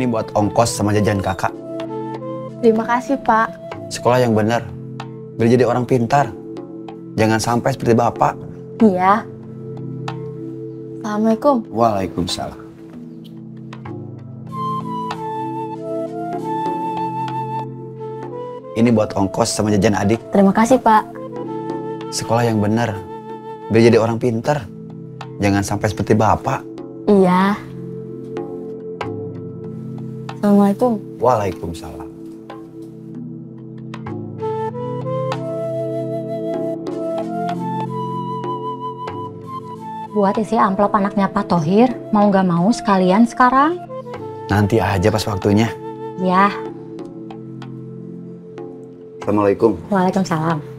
Ini buat ongkos sama jajan kakak. Terima kasih, Pak. Sekolah yang benar, biar jadi orang pintar. Jangan sampai seperti bapak. Iya. Assalamualaikum. Waalaikumsalam. Ini buat ongkos sama jajan adik. Terima kasih, Pak. Sekolah yang benar, biar jadi orang pintar. Jangan sampai seperti bapak. Iya. Assalamualaikum. Waalaikumsalam. Buat isi amplop anaknya Pak Thohir, mau nggak mau sekalian sekarang? Nanti aja pas waktunya. Ya. Assalamualaikum. Waalaikumsalam.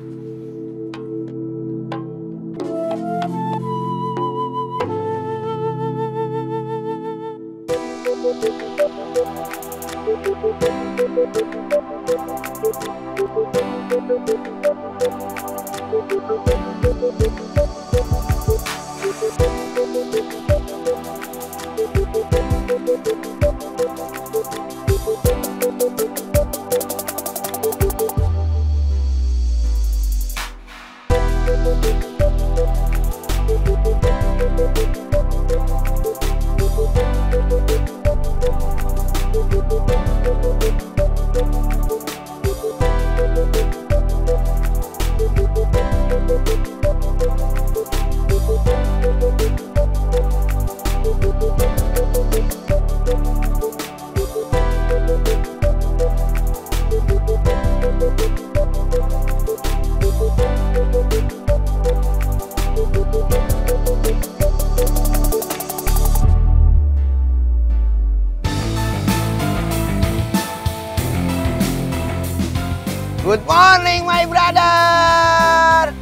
Good morning, my brother.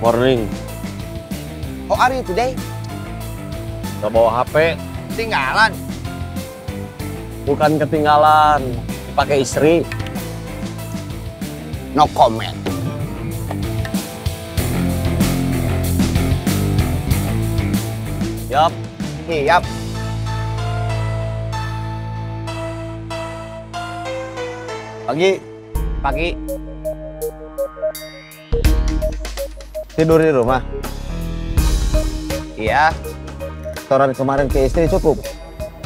Morning. How are you today? Gak bawa HP. Tinggalan. Bukan ketinggalan, dipakai istri. No comment. Yap. Siap. Pagi. Tidur di rumah. Iya. Setoran kemarin ke istri cukup.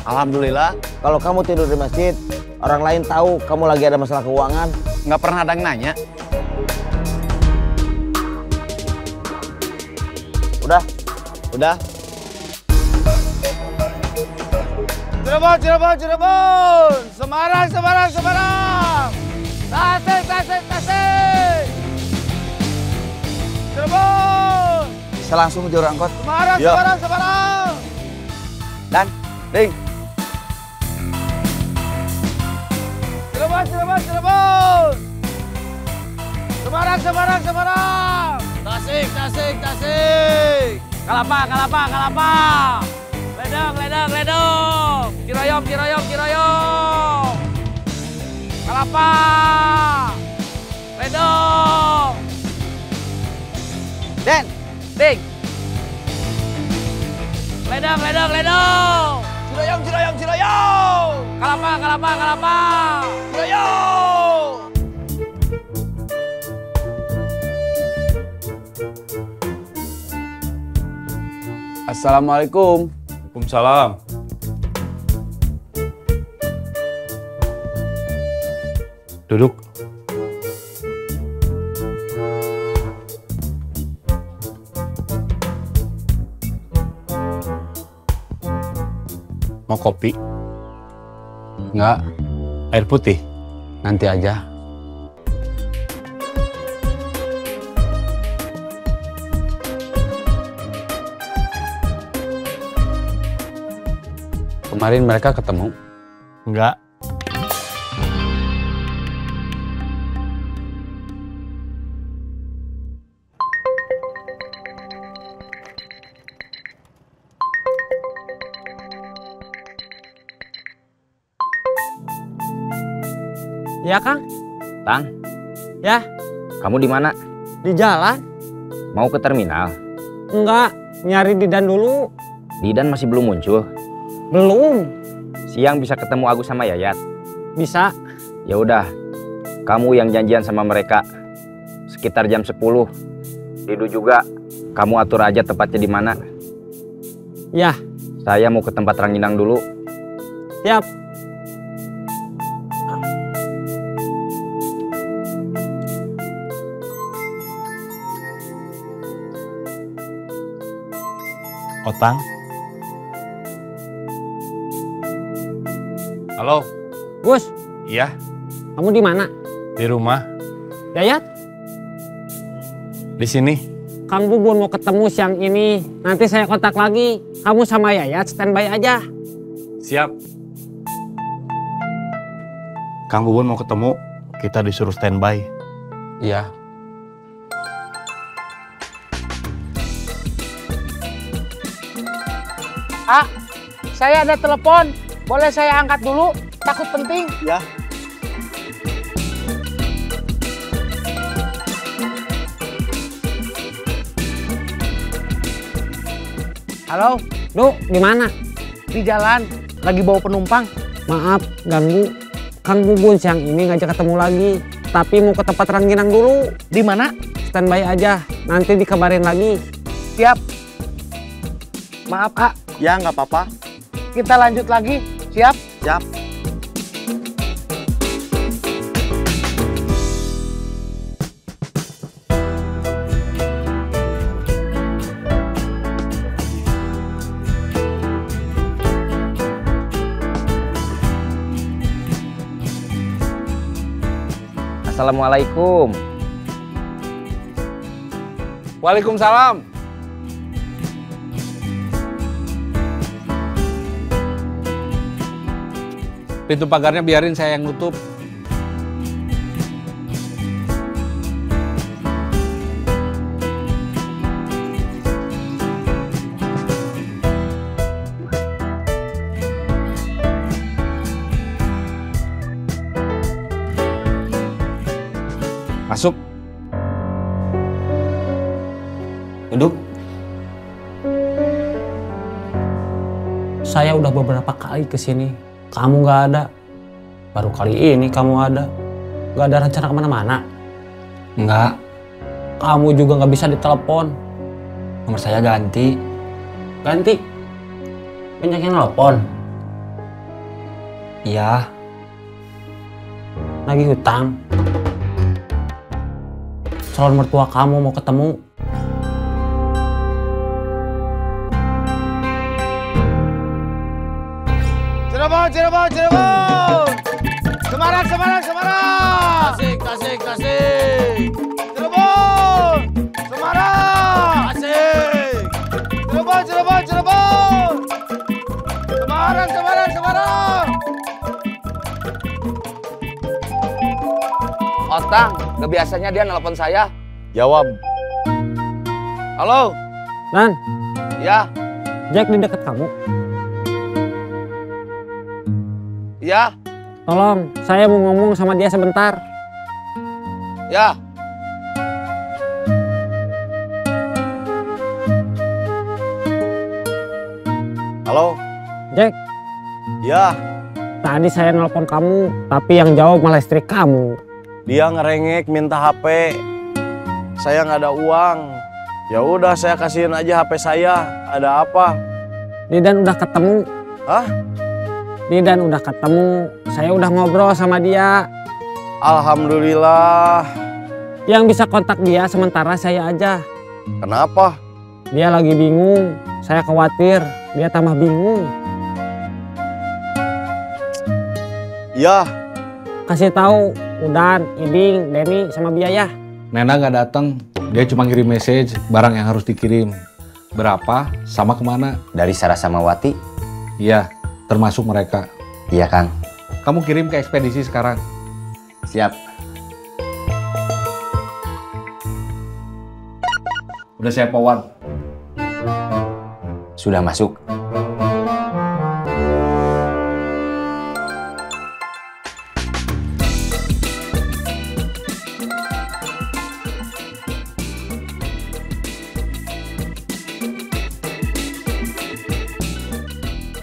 Alhamdulillah. Kalau kamu tidur di masjid, orang lain tahu kamu lagi ada masalah keuangan. Nggak pernah ada yang nanya. Udah. Cirebon. Semarang. Tasik. Cirebon. Bisa langsung ke jalur angkot. Semarang. Dan, Ding. Cirebon. Semarang. Tasik. Kalapa. Ledong. Ciroyong. Kalapa. Ledong. Den. Ding. Ledong. Ciroyong. Kalapa. Ciroyong. Assalamualaikum. Waalaikumsalam. Duduk. Mau kopi? Enggak. Air putih? Nanti aja. Kemarin mereka ketemu? Enggak. Ya, Kang. Tang, Ya, kamu di mana? di jalan. Mau ke terminal? Enggak, nyari Didan dulu. Didan masih belum muncul. Belum. Siang bisa ketemu Agus sama Yayat? Bisa. Ya udah, kamu yang janjian sama mereka sekitar jam 10. Didu juga, kamu atur aja tempatnya di mana. Ya, Saya mau ke tempat ranginang dulu. siap. Otang. Halo. Gus, Iya, kamu di mana? di rumah. Yayat, Di sini. Kang Bubun mau ketemu siang ini. Nanti saya kontak lagi. Kamu sama Yayat standby aja. Siap. Kang Bubun mau ketemu. Kita disuruh standby. Iya. Saya ada telepon. Boleh saya angkat dulu? Takut penting. Ya. Halo, Du, di mana? di jalan. Lagi bawa penumpang. Maaf, ganggu. Kang Bubun siang ini ngajak ketemu lagi. Tapi mau ke tempat ranginang dulu. Di mana? Standby aja. Nanti dikabarin lagi. Siap. Maaf, A. Ya, nggak apa-apa. Kita lanjut lagi. Siap? Siap. Assalamualaikum. Waalaikumsalam. Pintu pagarnya biarin saya yang nutup. Masuk. Duduk. Saya udah beberapa kali kesini. Kamu nggak ada. Baru kali ini kamu ada. Nggak ada rencana kemana-mana. Enggak. Kamu juga nggak bisa ditelepon. Nomor saya ganti. Ganti. Banyak yang nelpon. Iya. Lagi hutang. Calon mertua kamu mau ketemu. Cirebon, Cirebon, Cirebon. Semarang, Semarang, Semarang. Tasik, tasik, tasik. Cirebon, Semarang. Tasik. Cirebon, Cirebon, Cirebon. Semarang, Semarang, Semarang. Otang, gak biasanya dia nelpon saya. Jawab. Halo. Dan, Ya, Jack di dekat kamu. ya, Tolong, saya mau ngomong sama dia sebentar. ya. Halo. Jack, Ya, tadi saya nelpon kamu, tapi yang jawab malah istri kamu. dia ngerengek minta HP. Saya nggak ada uang. Ya udah saya kasihin aja HP saya. Ada apa? Didan udah ketemu. Hah? Didan udah ketemu. Saya udah ngobrol sama dia. Alhamdulillah. Yang bisa kontak dia sementara saya aja. Kenapa? Dia lagi bingung. Saya khawatir dia tambah bingung. Ya, Kasih tahu Udan, Iding, Denny sama Biaya. Nena nggak datang. Dia cuma ngirim message barang yang harus dikirim. Berapa? Sama kemana? Dari Sarah Samawati? Iya, termasuk mereka. Iya, Kang. Kamu kirim ke ekspedisi sekarang. Siap. Udah saya forward. Sudah masuk.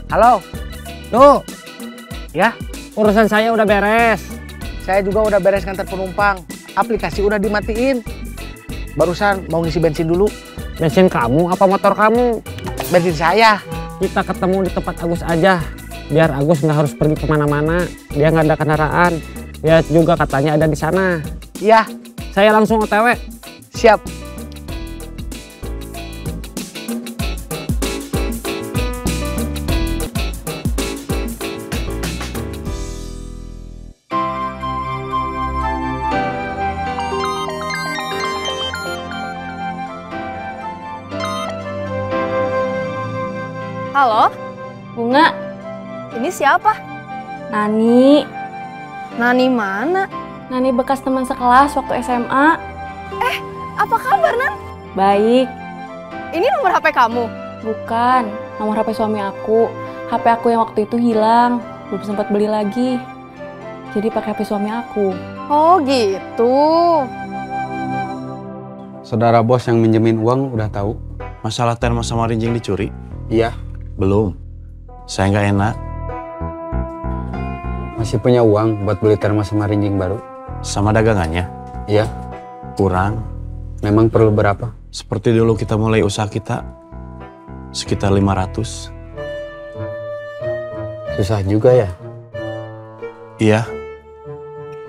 Halo. Tuh, Ya, Urusan saya udah beres. saya juga udah beres ngantar penumpang. Aplikasi udah dimatiin. Barusan mau ngisi bensin dulu. Bensin kamu apa motor kamu? Bensin saya. Kita ketemu di tempat Agus aja. Biar Agus nggak harus pergi kemana-mana. Dia nggak ada kendaraan. Dia juga katanya ada di sana. Iya, Saya langsung OTW. siap. Halo, Bunga. Ini siapa? Nani. Nani mana? Nani bekas teman sekelas waktu SMA. Apa kabar, Nan? Baik. Ini nomor HP kamu? Bukan. Nomor HP suami aku. HP aku yang waktu itu hilang. Belum sempat beli lagi. Jadi pakai HP suami aku. Oh gitu. Saudara bos yang minjemin uang udah tahu? Masalah termos sama rinjing dicuri? Iya. Belum. Saya nggak enak. Masih punya uang buat beli termos sama rinjing baru? Sama dagangannya? Iya. Kurang. Memang perlu berapa? Seperti dulu kita mulai usaha kita. Sekitar 500. Susah juga ya. Iya.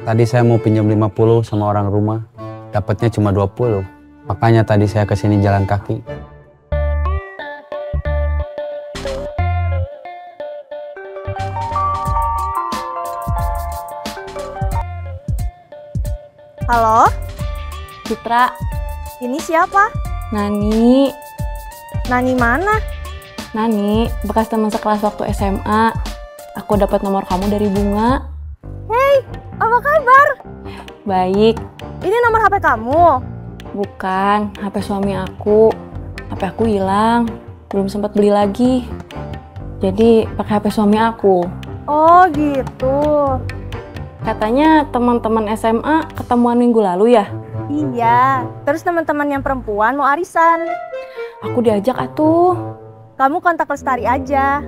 Tadi saya mau pinjam 50 sama orang rumah. Dapatnya cuma 20. Makanya tadi saya kesini jalan kaki. Halo, Citra. ini siapa? Nani. Nani mana? Nani bekas teman sekelas waktu SMA. Aku dapat nomor kamu dari Bunga. Apa kabar? Baik. Ini nomor HP kamu? Bukan. HP suami aku. HP aku hilang. Belum sempat beli lagi. Jadi pakai HP suami aku. Oh gitu. Katanya teman-teman SMA ketemuan minggu lalu ya? Iya. Terus teman-teman yang perempuan mau arisan. Aku diajak atuh. Kamu kontak Lestari aja.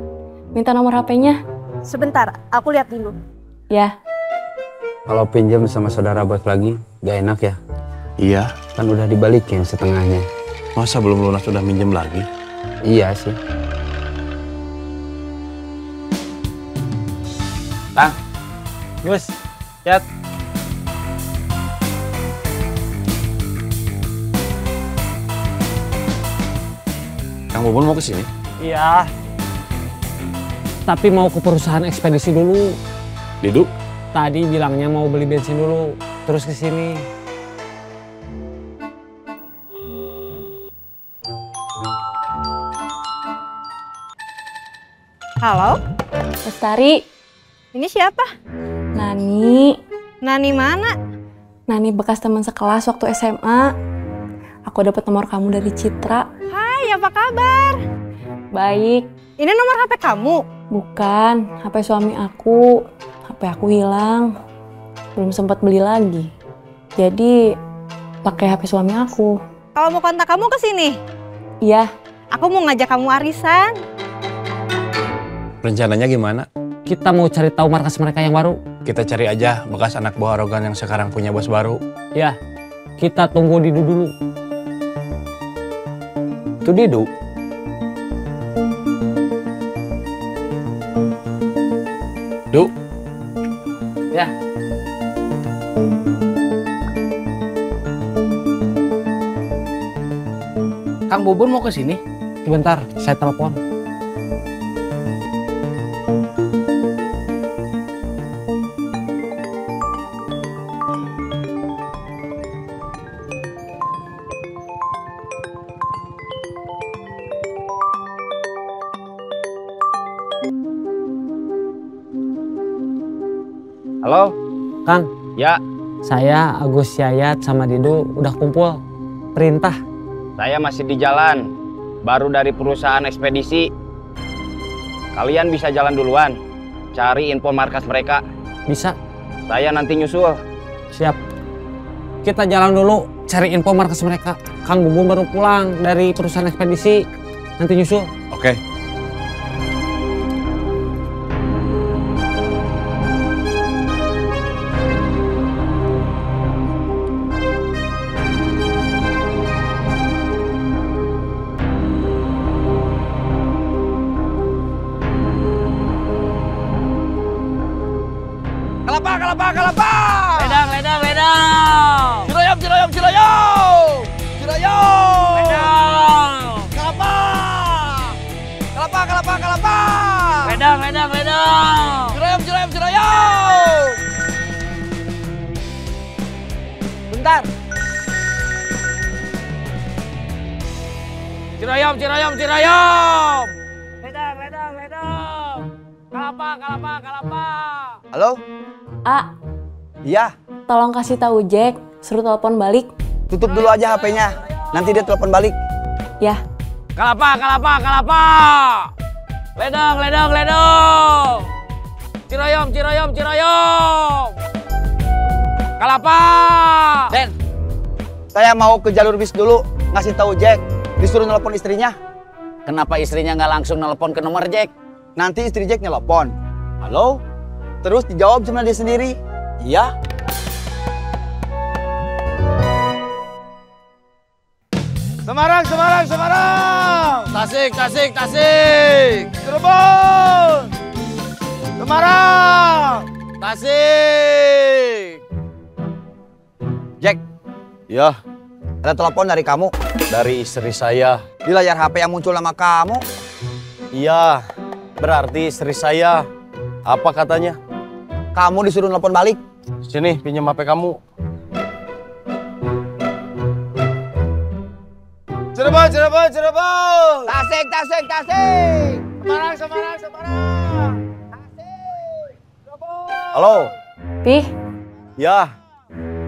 Minta nomor HP-nya. Sebentar, aku lihat dulu. Ya. Kalau pinjam sama saudara bos lagi, gak enak ya? Iya. Kan udah dibalikin setengahnya. Masa belum lunas udah minjem lagi? Iya sih. Tang. Gus. Chat. Kang Bubun mau ke sini? Iya. Tapi mau ke perusahaan ekspedisi dulu. Didu? Tadi bilangnya mau beli bensin dulu, terus ke sini. Halo, Lestari. ini siapa? Nani. Nani mana? Nani bekas teman sekelas waktu SMA. Aku dapat nomor kamu dari Citra. Hai, apa kabar? Baik. Ini nomor HP kamu? Bukan. HP suami aku. HP aku hilang. Belum sempat beli lagi. Jadi pakai HP suami aku. Kalau mau kontak kamu ke sini. Iya. Aku mau ngajak kamu arisan. Rencananya gimana? Kita mau cari tahu markas mereka yang baru. Kita cari aja bekas anak buah arogan yang sekarang punya bos baru. Ya, kita tunggu Didu dulu. Itu Didu. Du. Ya. Kang Bubun mau ke sini? Sebentar, saya telepon. Halo? Kang, Ya, saya Agus Yayat sama Didu udah kumpul. Perintah. saya masih di jalan. Baru dari perusahaan ekspedisi. Kalian bisa jalan duluan. Cari info markas mereka. Bisa. Saya nanti nyusul. Siap. Kita jalan dulu, cari info markas mereka. Kang Bubun baru pulang dari perusahaan ekspedisi. Nanti nyusul. Oke. Ciroyom, Ciroyom, Ciroyom. Ledang, ledang, ledang. Kalapa, kalapa, kalapa. Halo? A, Iya, tolong kasih tahu Jack, suruh telepon balik. tutup dulu aja HP-nya. Nanti dia telepon balik. Ya. Kalapa, kalapa, kalapa. Ledang, ledang, ledang. Ciroyom, Ciroyom, Ciroyom. Kalapa. Den, saya mau ke jalur bis dulu, ngasih tahu Jack, disuruh nelpon istrinya. Kenapa istrinya nggak langsung nelpon ke nomor Jack? Nanti istri Jack nelpon. Halo? Terus dijawab sama dia sendiri. Iya. Semarang, Semarang, Semarang. Tasik, Tasik, Tasik. Cirebon. Semarang. Tasik. Jack, Ya, ada telepon dari kamu. dari istri saya. Di layar HP yang muncul nama kamu. Iya, berarti istri saya. Apa katanya? Kamu disuruh nelpon balik. Sini, pinjam HP kamu. Cirebon, Cirebon, Cirebon. Tasik, Tasik, Tasik. Semarang, Semarang, Semarang. Tasik. Cirebon. Halo. Pih, Ya,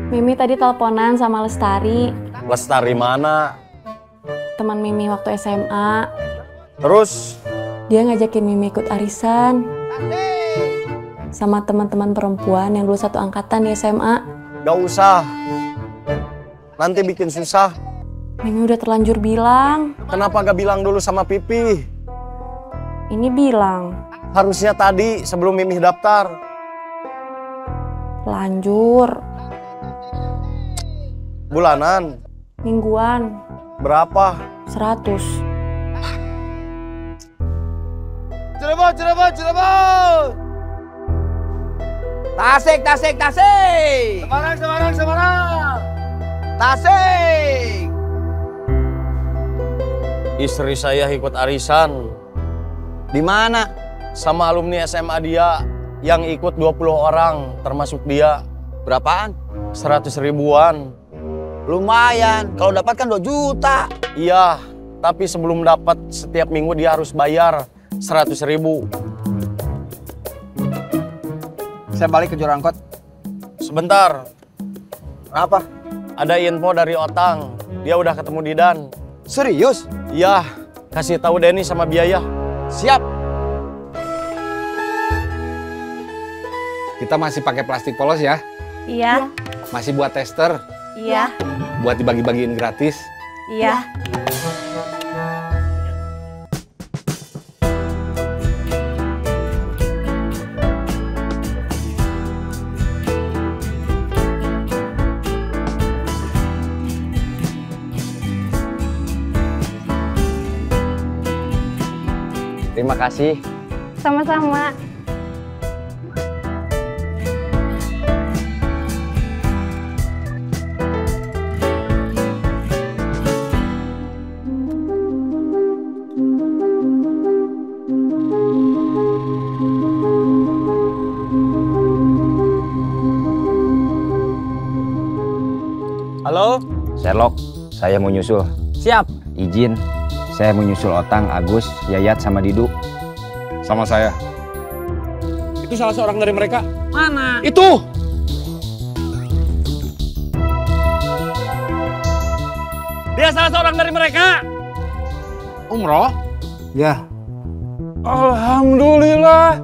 Mimi tadi teleponan sama Lestari, Lestari mana? teman Mimi waktu SMA. Terus? Dia ngajakin Mimi ikut arisan sama teman-teman perempuan yang dulu satu angkatan di SMA. Gak usah. Nanti bikin susah. Mimi udah terlanjur bilang. Kenapa gak bilang dulu sama Pipi? Ini bilang. Harusnya tadi sebelum Mimi daftar. Lanjur. Bulanan? Mingguan. Berapa? 100. Cirebon, Cirebon, Cirebon. Tasik, Tasik, Tasik. Semarang, Semarang, Semarang. Tasik. Istri saya ikut arisan. Di mana? Sama alumni SMA dia yang ikut 20 orang, termasuk dia. Berapaan? 100 ribuan. Lumayan, kalau dapat kan 2 juta. Iya, tapi sebelum dapat setiap minggu dia harus bayar 100 ribu. Saya balik ke Jorangkot. Sebentar, Apa? ada info dari Otang. Dia udah ketemu Didan. Serius? Iya, kasih tahu Denny sama biaya. Siap. Kita masih pakai plastik polos ya? Iya. Masih buat tester? Iya. Buat dibagi-bagiin gratis? Iya. Terima kasih. Sama-sama. Halo? Sherlock, saya mau nyusul. Siap. Izin, saya mau nyusul Otang, Agus, Yayat, sama Didu. Sama saya. Itu salah seorang dari mereka. Mana? Itu! Dia salah seorang dari mereka. Umroh? Ya. Alhamdulillah.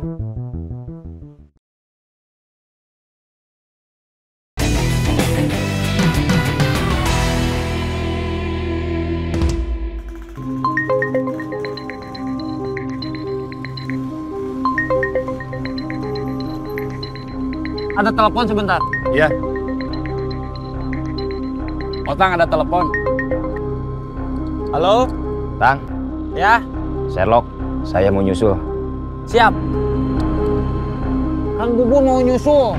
Ada telepon sebentar. Iya. Otang ada telepon. Halo? Tang, Ya, Sherlock, saya mau nyusul. siap. Kang Bubun mau nyusul.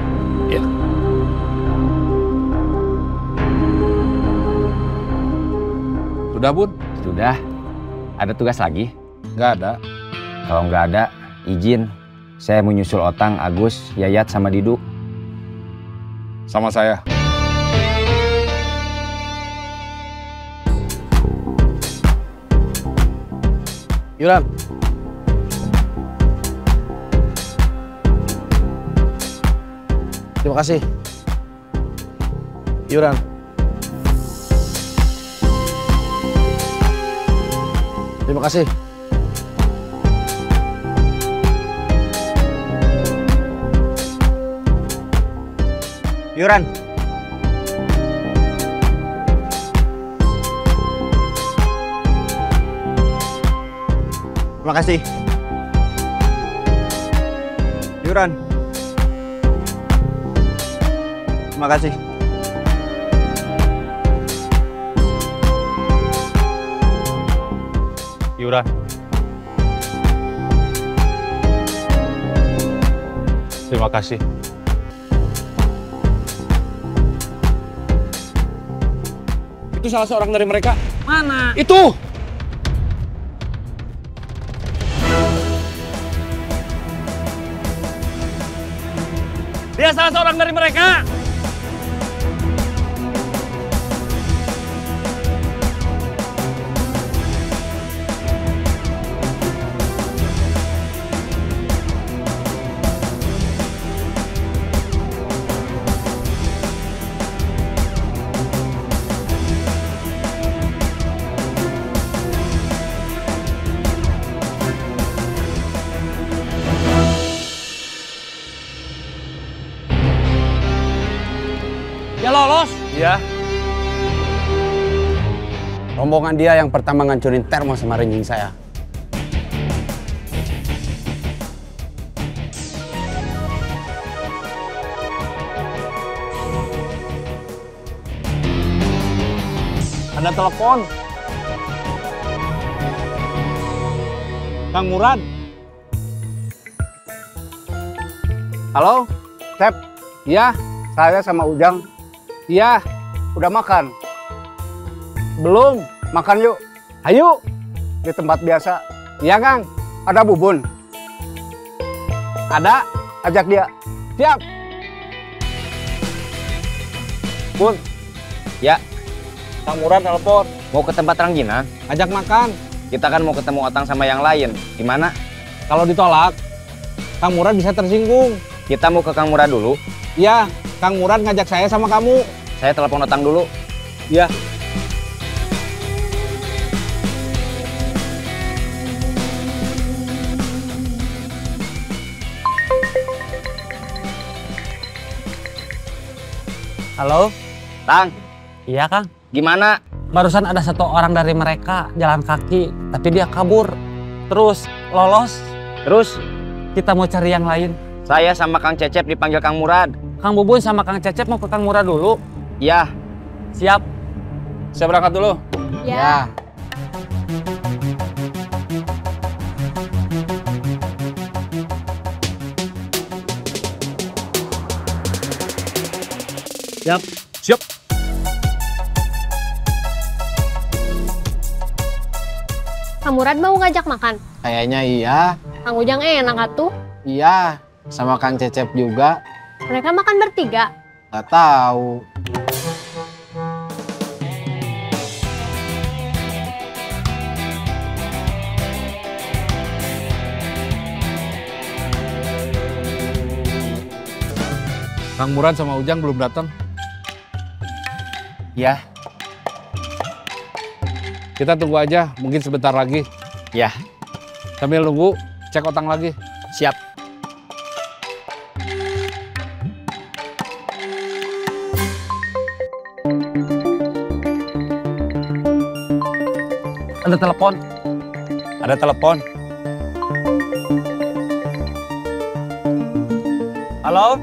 Sudah, Bun? Sudah. Ada tugas lagi? Nggak ada. Kalau nggak ada, izin. Saya mau nyusul Otang, Agus, Yayat, sama Didu. Sama saya. Yuran. Terima kasih. Yuran. Terima kasih. Yuran. Terima kasih. Yuran. Terima kasih. Yuran. Terima kasih. Itu salah seorang dari mereka. Mana? Itu! Dia salah seorang dari mereka! Dia lolos. Iya. Rombongan dia yang pertama ngancurin termo sama ranking saya. Ada telepon. Kang Murad. Halo, Cep. Iya, Saya sama Ujang. iya. Udah makan? Belum. Makan yuk. Ayo. Di tempat biasa. Iya, Kang. Ada Bubun. Ada. Ajak dia. Siap. Bun. Ya. Kang Murad telepon. Mau ke tempat rangginang? Ajak makan. Kita kan mau ketemu Otang sama yang lain. Gimana? Kalau ditolak, Kang Murad bisa tersinggung. Kita mau ke Kang Murad dulu. Iya, Kang Murad ngajak saya sama kamu. Saya telepon Otang dulu. Iya. Halo? Tang, Iya, Kang. gimana? Barusan ada satu orang dari mereka jalan kaki, tapi dia kabur. Terus lolos, Terus, kita mau cari yang lain. saya sama Kang Cecep dipanggil Kang Murad. Kang Bubun sama Kang Cecep mau ke Kang Murad dulu. Ya, Siap. Saya berangkat dulu. Ya. Siap. Siap. Kang Murad mau ngajak makan? Kayaknya iya. Kang Ujang enak atuh. Iya. Sama Kang Cecep juga. Mereka makan bertiga. Gak tahu. Kang Murad sama Ujang belum datang. ya, Kita tunggu aja, mungkin sebentar lagi. ya, Sambil nunggu, cek Otang lagi. siap. Ada telepon. Ada telepon. Halo?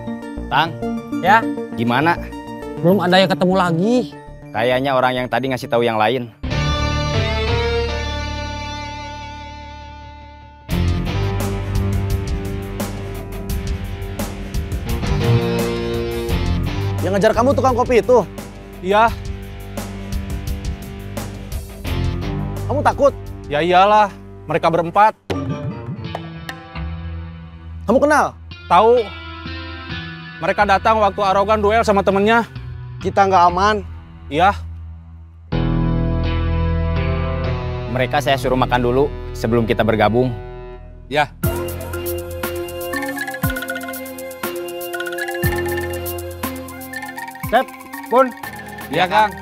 Tang, Ya? gimana? Belum ada yang ketemu lagi. Kayaknya orang yang tadi ngasih tahu yang lain. Yang ngejar kamu tukang kopi itu. Iya, Kamu takut? ya iyalah. Mereka berempat. Kamu kenal? Tahu, mereka datang waktu Arogan duel sama temennya. Kita nggak aman. Iya, Mereka saya suruh makan dulu sebelum kita bergabung. Ya. Sep, Pun. Iya, Kang.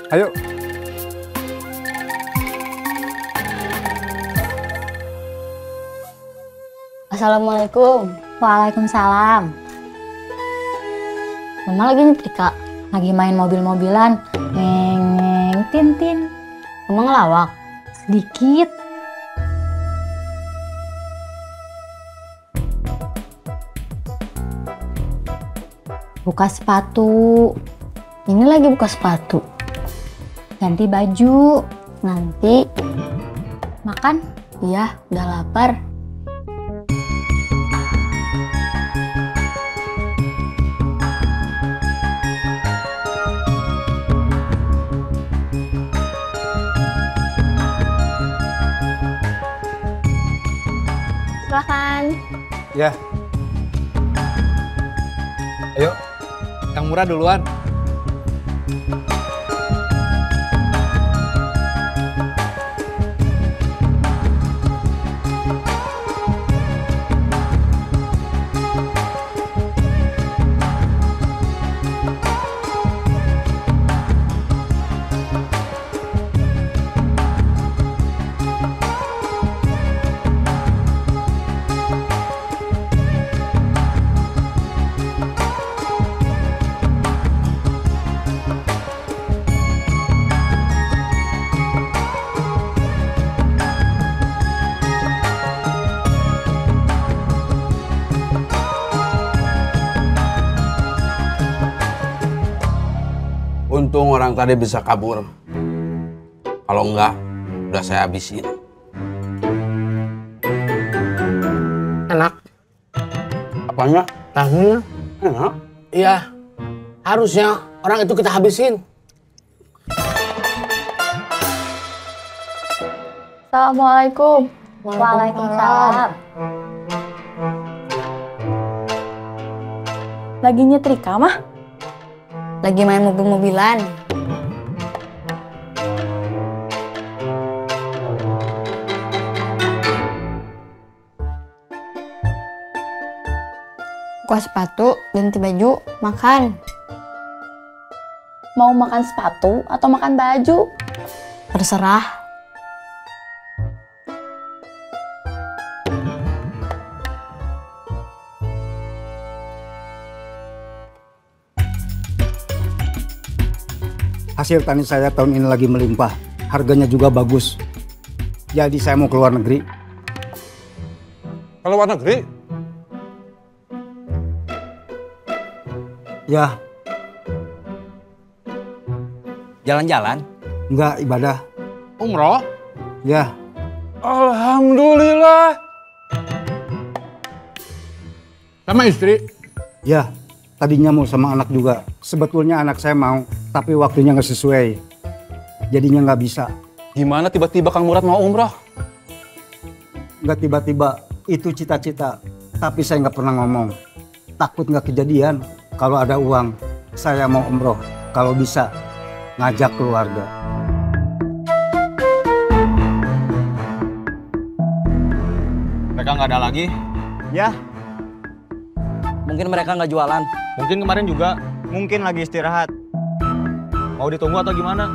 Ayo. Assalamualaikum. Waalaikumsalam. Mama lagi nyetrika, lagi main mobil-mobilan. Neng, tin. Mama ngelawak? Sedikit. Buka sepatu. Ini lagi buka sepatu. Ganti baju. Nanti makan. Iya, udah lapar. Silahkan. Ya. Ayo, yang murah duluan. Untung orang tadi bisa kabur. Kalau enggak, udah saya habisin. Enak. Apanya? Tahunya. Enak. Iya. Harusnya orang itu kita habisin. Assalamualaikum. Waalaikumsalam. Lagi nyetrika mah? Lagi main mobil-mobilan. Buka sepatu, ganti baju, makan. Mau makan sepatu atau makan baju? Terserah. Hasil tani saya tahun ini lagi melimpah, harganya juga bagus. Jadi saya mau keluar negeri. Keluar negeri? Ya. Jalan-jalan? Enggak, ibadah. Umroh? Ya. Alhamdulillah. Sama istri? Ya, tadinya mau sama anak juga. Sebetulnya anak saya mau, tapi waktunya nggak sesuai. Jadinya nggak bisa. Gimana tiba-tiba Kang Murad mau umroh? Nggak tiba-tiba, itu cita-cita. Tapi saya nggak pernah ngomong. Takut nggak kejadian. Kalau ada uang, saya mau umroh. Kalau bisa, ngajak keluarga. Mereka nggak ada lagi? Ya. Mungkin mereka nggak jualan. Mungkin kemarin juga. Mungkin lagi istirahat. Mau ditunggu atau gimana?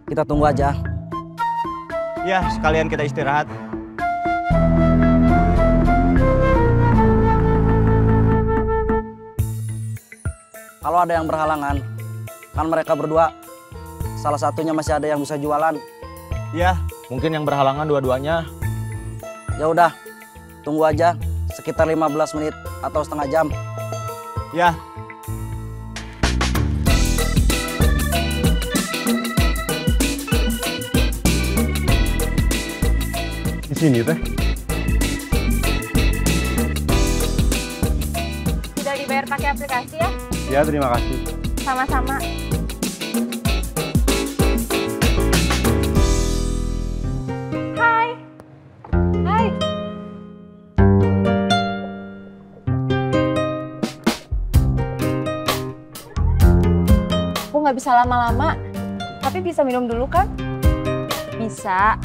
Kita tunggu aja. Ya, sekalian kita istirahat. Kalau ada yang berhalangan, kan mereka berdua, salah satunya masih ada yang bisa jualan. Iya, mungkin yang berhalangan dua-duanya. Ya udah, tunggu aja sekitar 15 menit atau setengah jam. Ya. Di sini teh. Sudah dibayar pakai aplikasi ya? Ya, terima kasih. Sama-sama. Hai. Hai. nggak bisa lama-lama. Tapi bisa minum dulu kan? Bisa.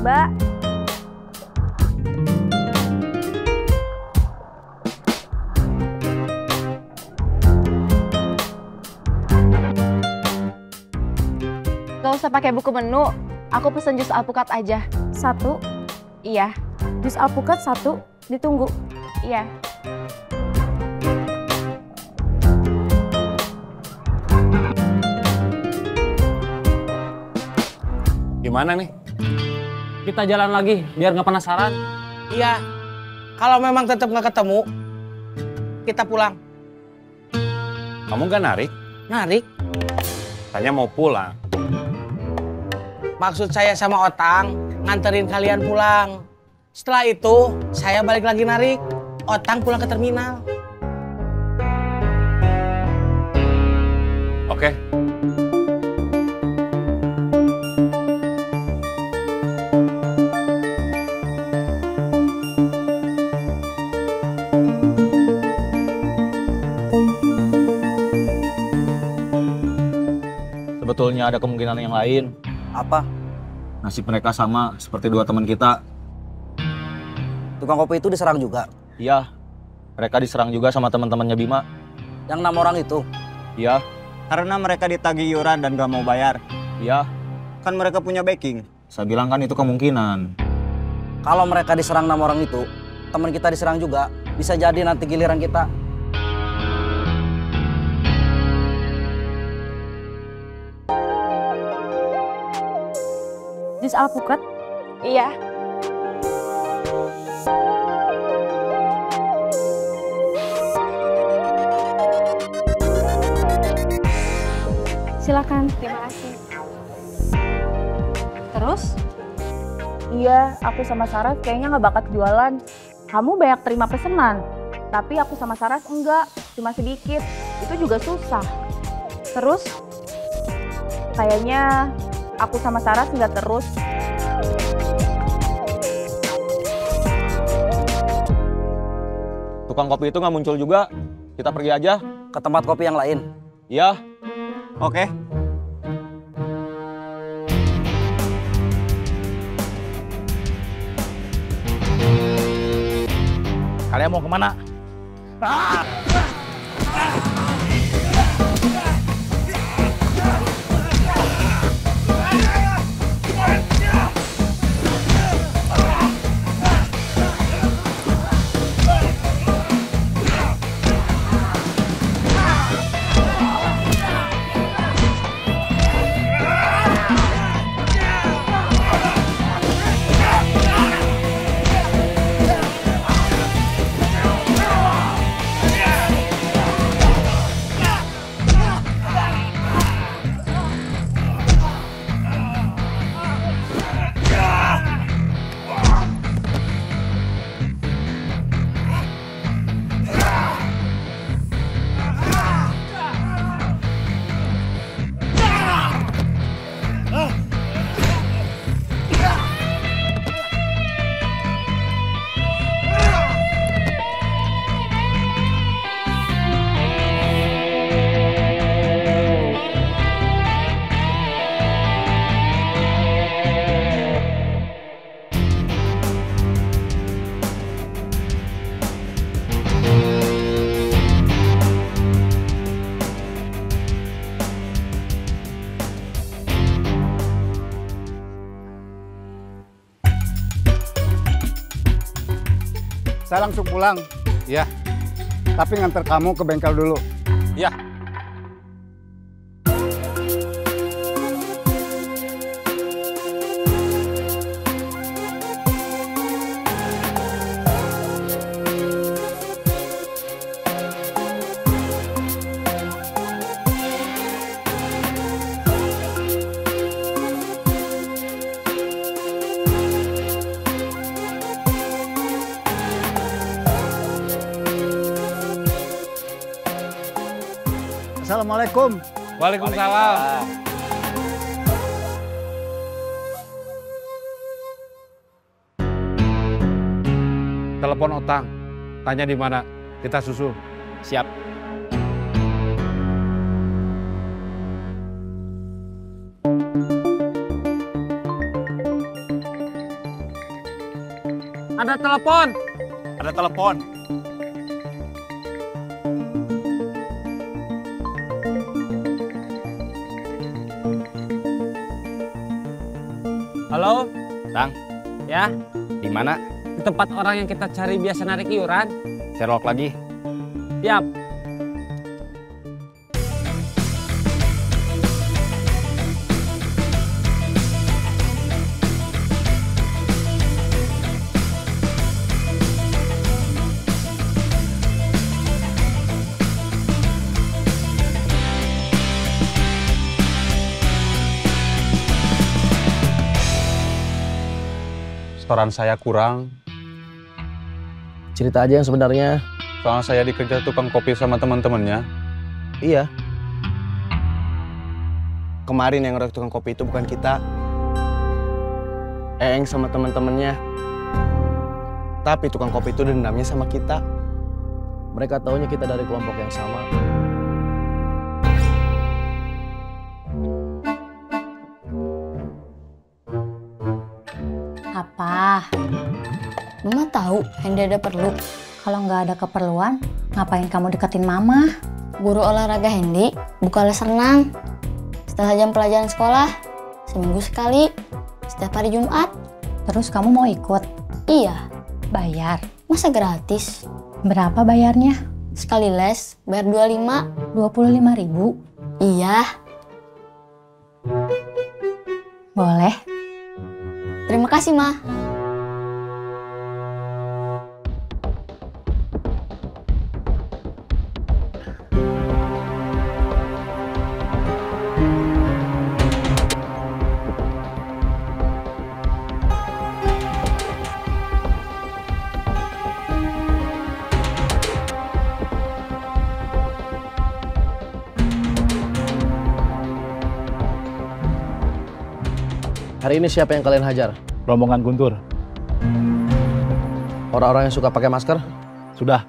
Mbak. Gak usah pakai buku menu. Aku pesen jus alpukat aja. 1? Iya. Jus alpukat 1, ditunggu. Iya. Gimana nih? Kita jalan lagi biar nggak penasaran. Iya. Kalau memang tetap nggak ketemu, kita pulang. Kamu nggak narik? Narik. Tanya mau pulang. Maksud saya sama Otang nganterin kalian pulang. Setelah itu saya balik lagi narik. Otang pulang ke terminal. Oke. Sebetulnya ada kemungkinan yang lain. Apa? Nasib mereka sama seperti 2 teman kita. Tukang kopi itu diserang juga? Iya, mereka diserang juga sama teman-temannya Bima. Yang 6 orang itu? Iya. Karena mereka ditagih iuran dan gak mau bayar? Iya. Kan mereka punya backing? Saya bilang kan itu kemungkinan. Kalau mereka diserang 6 orang itu, teman kita diserang juga, bisa jadi nanti giliran kita. Jus alpukat? Iya. Silakan. Terima kasih. Terus? Iya, aku sama Saras kayaknya nggak bakat jualan. Kamu banyak terima pesanan, tapi aku sama Saras enggak, cuma sedikit. Itu juga susah. Terus? Kayaknya aku sama Saras nggak terus. Tukang kopi itu nggak muncul juga. Kita pergi aja. Ke tempat kopi yang lain? Iya. Oke. Kalian mau kemana? Saya langsung pulang. Iya. Tapi nganter kamu ke bengkel dulu. Iya. Assalamualaikum. Waalaikumsalam. Telepon Otang, tanya di mana, kita susul. Siap. Ada telepon. Ada telepon. Halo? Tang, Ya, di mana? di tempat orang yang kita cari biasa narik iuran. Sherlock lagi. Siap. Setoran saya kurang. Cerita aja yang sebenarnya. Soalnya saya dikejar tukang kopi sama teman-temannya. Iya. Kemarin yang ngeroyok tukang kopi itu bukan kita. Eeng sama teman-temannya. Tapi tukang kopi itu dendamnya sama kita. Mereka taunya kita dari kelompok yang sama. Apa? Mama tahu Hendy ada perlu. Kalau nggak ada keperluan, ngapain kamu deketin Mama? Guru olahraga Hendy buka les renang. Setelah jam pelajaran sekolah, seminggu sekali, setiap hari Jumat. Terus kamu mau ikut? Iya. Bayar? Masa gratis? Berapa bayarnya? Sekali les, bayar 25. 25.000? Iya. Boleh. Terima kasih, Ma. Hari ini siapa yang kalian hajar? Rombongan Guntur. Orang-orang yang suka pakai masker? Sudah.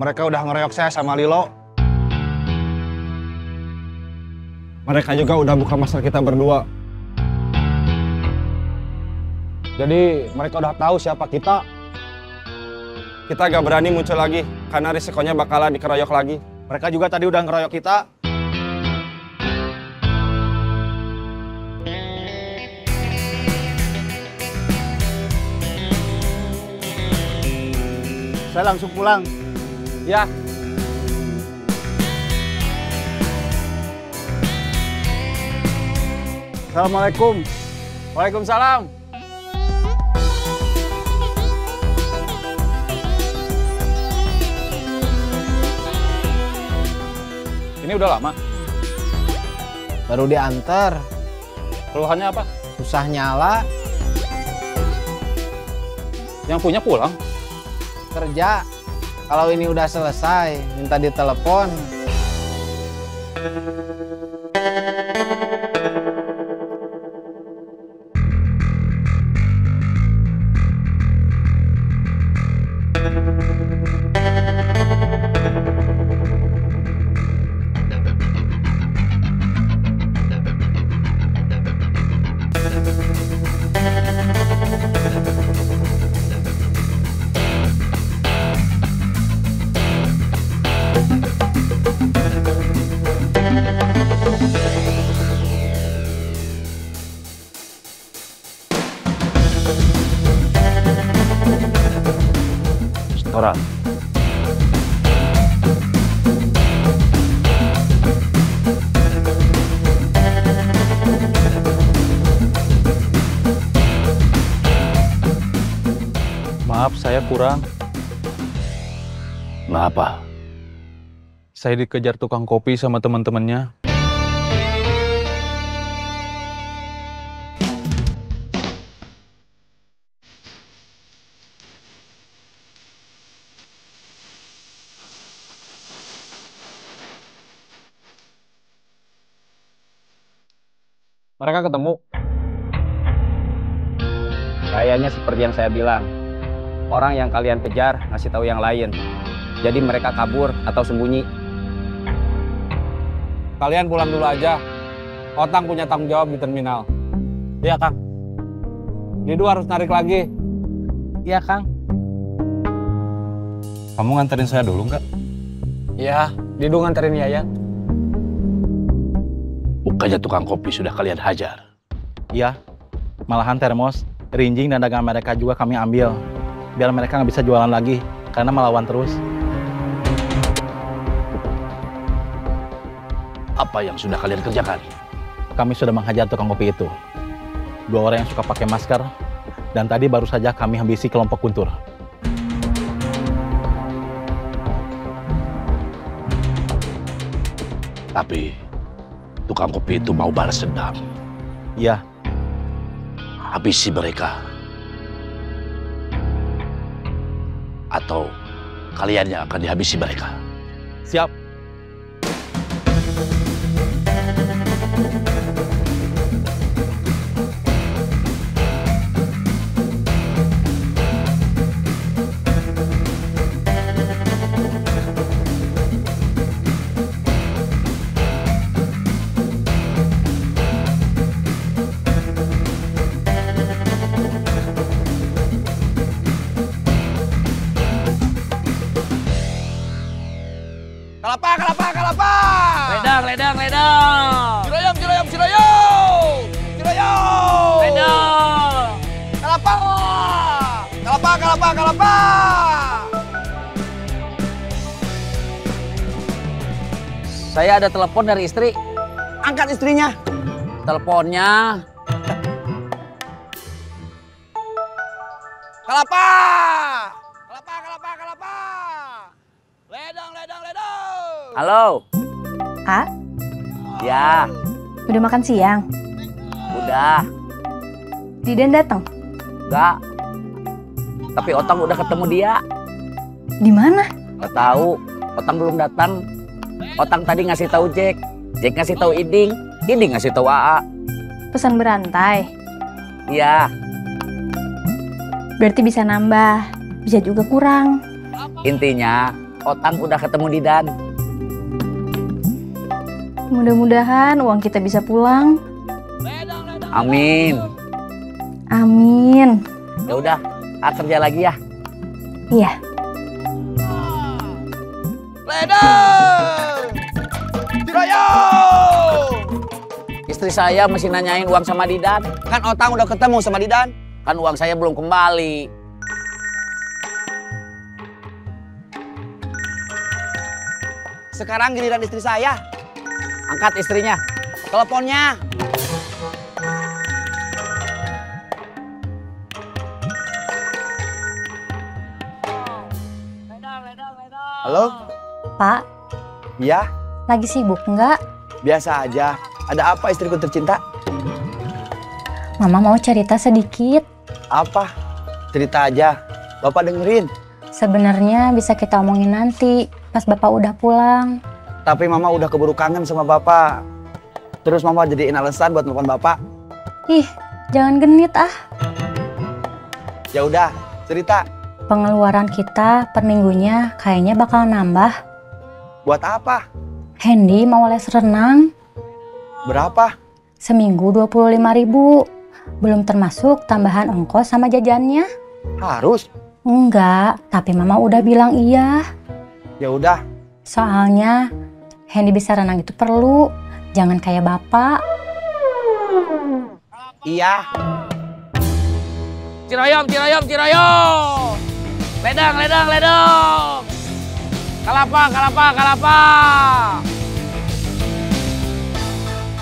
Mereka udah ngeroyok saya sama Lilo. Mereka juga udah buka masker kita berdua. Jadi mereka udah tahu siapa kita. Kita gak berani muncul lagi karena risikonya bakalan dikeroyok lagi. Mereka juga tadi udah ngeroyok kita. Saya langsung pulang. Ya. Assalamualaikum. Waalaikumsalam. Ini udah lama? Baru diantar. Keluhannya apa? Susah nyala. Yang punya pulang? Kerja. Kalau ini udah selesai, minta ditelepon. Setoran. Maaf, saya kurang. Kenapa? Saya dikejar tukang kopi sama teman-temannya. Mereka ketemu. Kayaknya seperti yang saya bilang. Orang yang kalian kejar ngasih tahu yang lain. Jadi mereka kabur atau sembunyi. Kalian pulang dulu aja. Otang punya tanggung jawab di terminal. Iya, Kang. Didu harus narik lagi. Iya, Kang. Kamu nganterin saya dulu nggak? Iya, Didu nganterin Yayan. Bukannya tukang kopi sudah kalian hajar? Iya, malahan termos, rinjing dan dagangan mereka juga kami ambil. Biar mereka nggak bisa jualan lagi, karena melawan terus. Apa yang sudah kalian kerjakan? Kami sudah menghajar tukang kopi itu. 2 orang yang suka pakai masker, dan tadi baru saja kami habisi kelompok guntur. Tapi tukang kopi itu mau balas dendam. Iya. Habisi mereka. Atau kalian yang akan dihabisi mereka. Siap. Kelapa! Ledang! Ciroyom! Ledang! Kelapa! Saya ada telepon dari istri. Angkat istrinya. Teleponnya. Kelapa! Ledang! Halo. A, Ya, udah makan siang? udah. Didan datang? Enggak. Tapi Otang udah ketemu dia. Di mana? Nggak tahu. Otang belum datang. Otang tadi ngasih tahu Jack. Jack ngasih tahu Iding. Iding ngasih tahu AA. Pesan berantai. Iya. Berarti bisa nambah, bisa juga kurang. Intinya Otang udah ketemu Didan. Mudah-mudahan uang kita bisa pulang. Amin. Amin. Ya udah, kerja lagi ya. Iya. Ledang! Ciroyom! Istri saya masih nanyain uang sama Didan. Kan Otang udah ketemu sama Didan. Kan uang saya belum kembali. Sekarang giliran istri saya. Angkat istrinya. Teleponnya. Halo? Pak, Iya, lagi sibuk nggak? biasa aja. Ada apa istriku tercinta? Mama mau cerita sedikit. Apa? Cerita aja. Bapak dengerin. Sebenarnya bisa kita omongin nanti, pas Bapak udah pulang. Tapi Mama udah keburu kangen sama Bapak. Terus Mama jadiin alasan buat nelfon Bapak. Ih, jangan genit ah. Ya udah, cerita. Pengeluaran kita per minggunya kayaknya bakal nambah. Buat apa? Hendy mau les renang. Berapa? Seminggu 25.000. Belum termasuk tambahan ongkos sama jajannya. Harus? Enggak, tapi Mama udah bilang iya. Ya udah. Soalnya Hendy bisa renang itu perlu. Jangan kayak Bapak. Iya. Ciroyom! Ledang! Kalapa!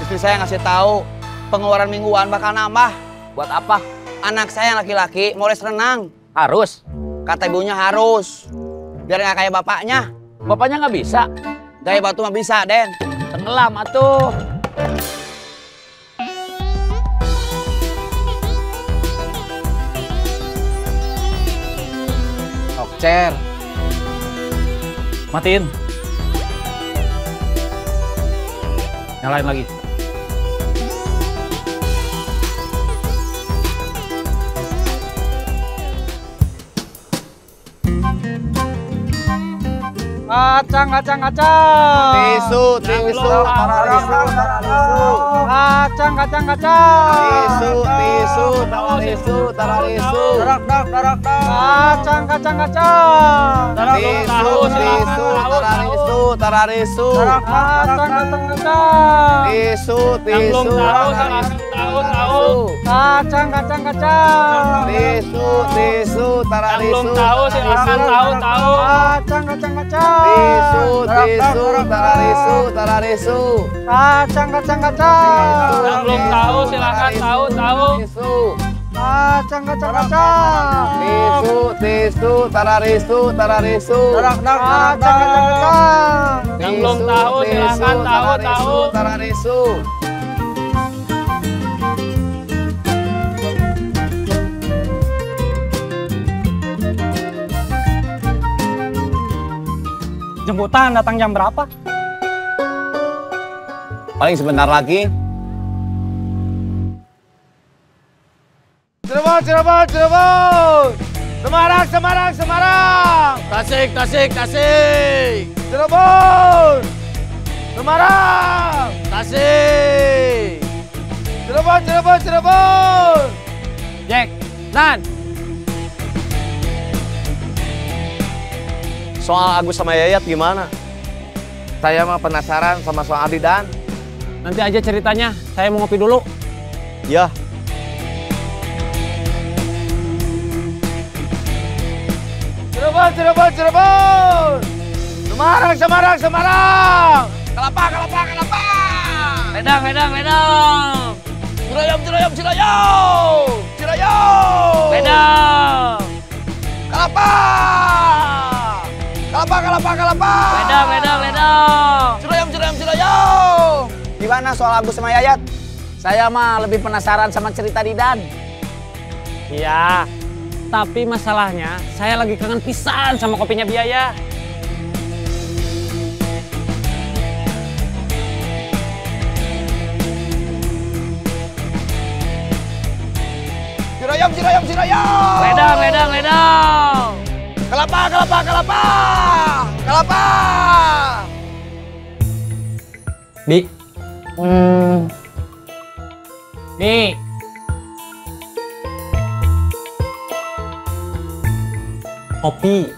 Istri saya ngasih tahu pengeluaran mingguan bakal nambah. Buat apa? Anak saya yang laki-laki mau les renang. Harus? Kata ibunya harus. Biar nggak kayak bapaknya. Bapaknya nggak bisa? Gaya batu mah bisa, Den. Tenggelam atuh. Cer. Matiin. Nyalain lagi. Kacang. Kacang. Tisu. Yang belum tahu silakan tahu. Yang belum tahu silakan tahu. Jemputan datang jam berapa? Paling sebentar lagi. Cirebon. Semarang. Tasik. Cirebon. Semarang. Tasik. Cirebon. Jack, Nan. Soal Agus sama Yayat gimana? Saya mah penasaran sama soal Adi Dan. Nanti aja ceritanya, saya mau ngopi dulu. Ya. Cirebon. Semarang. Kelapa. Ledang. Ciroyom. Ledang. Kelapa. Ledang. Ciroyom. Gimana soal Agus sama Yayat? Saya mah lebih penasaran sama cerita Didan. Iya, tapi masalahnya saya lagi kangen pisan sama kopinya Biaya. Ciroyom. Ledang. Kelapa. Dik. Nih. Kopi.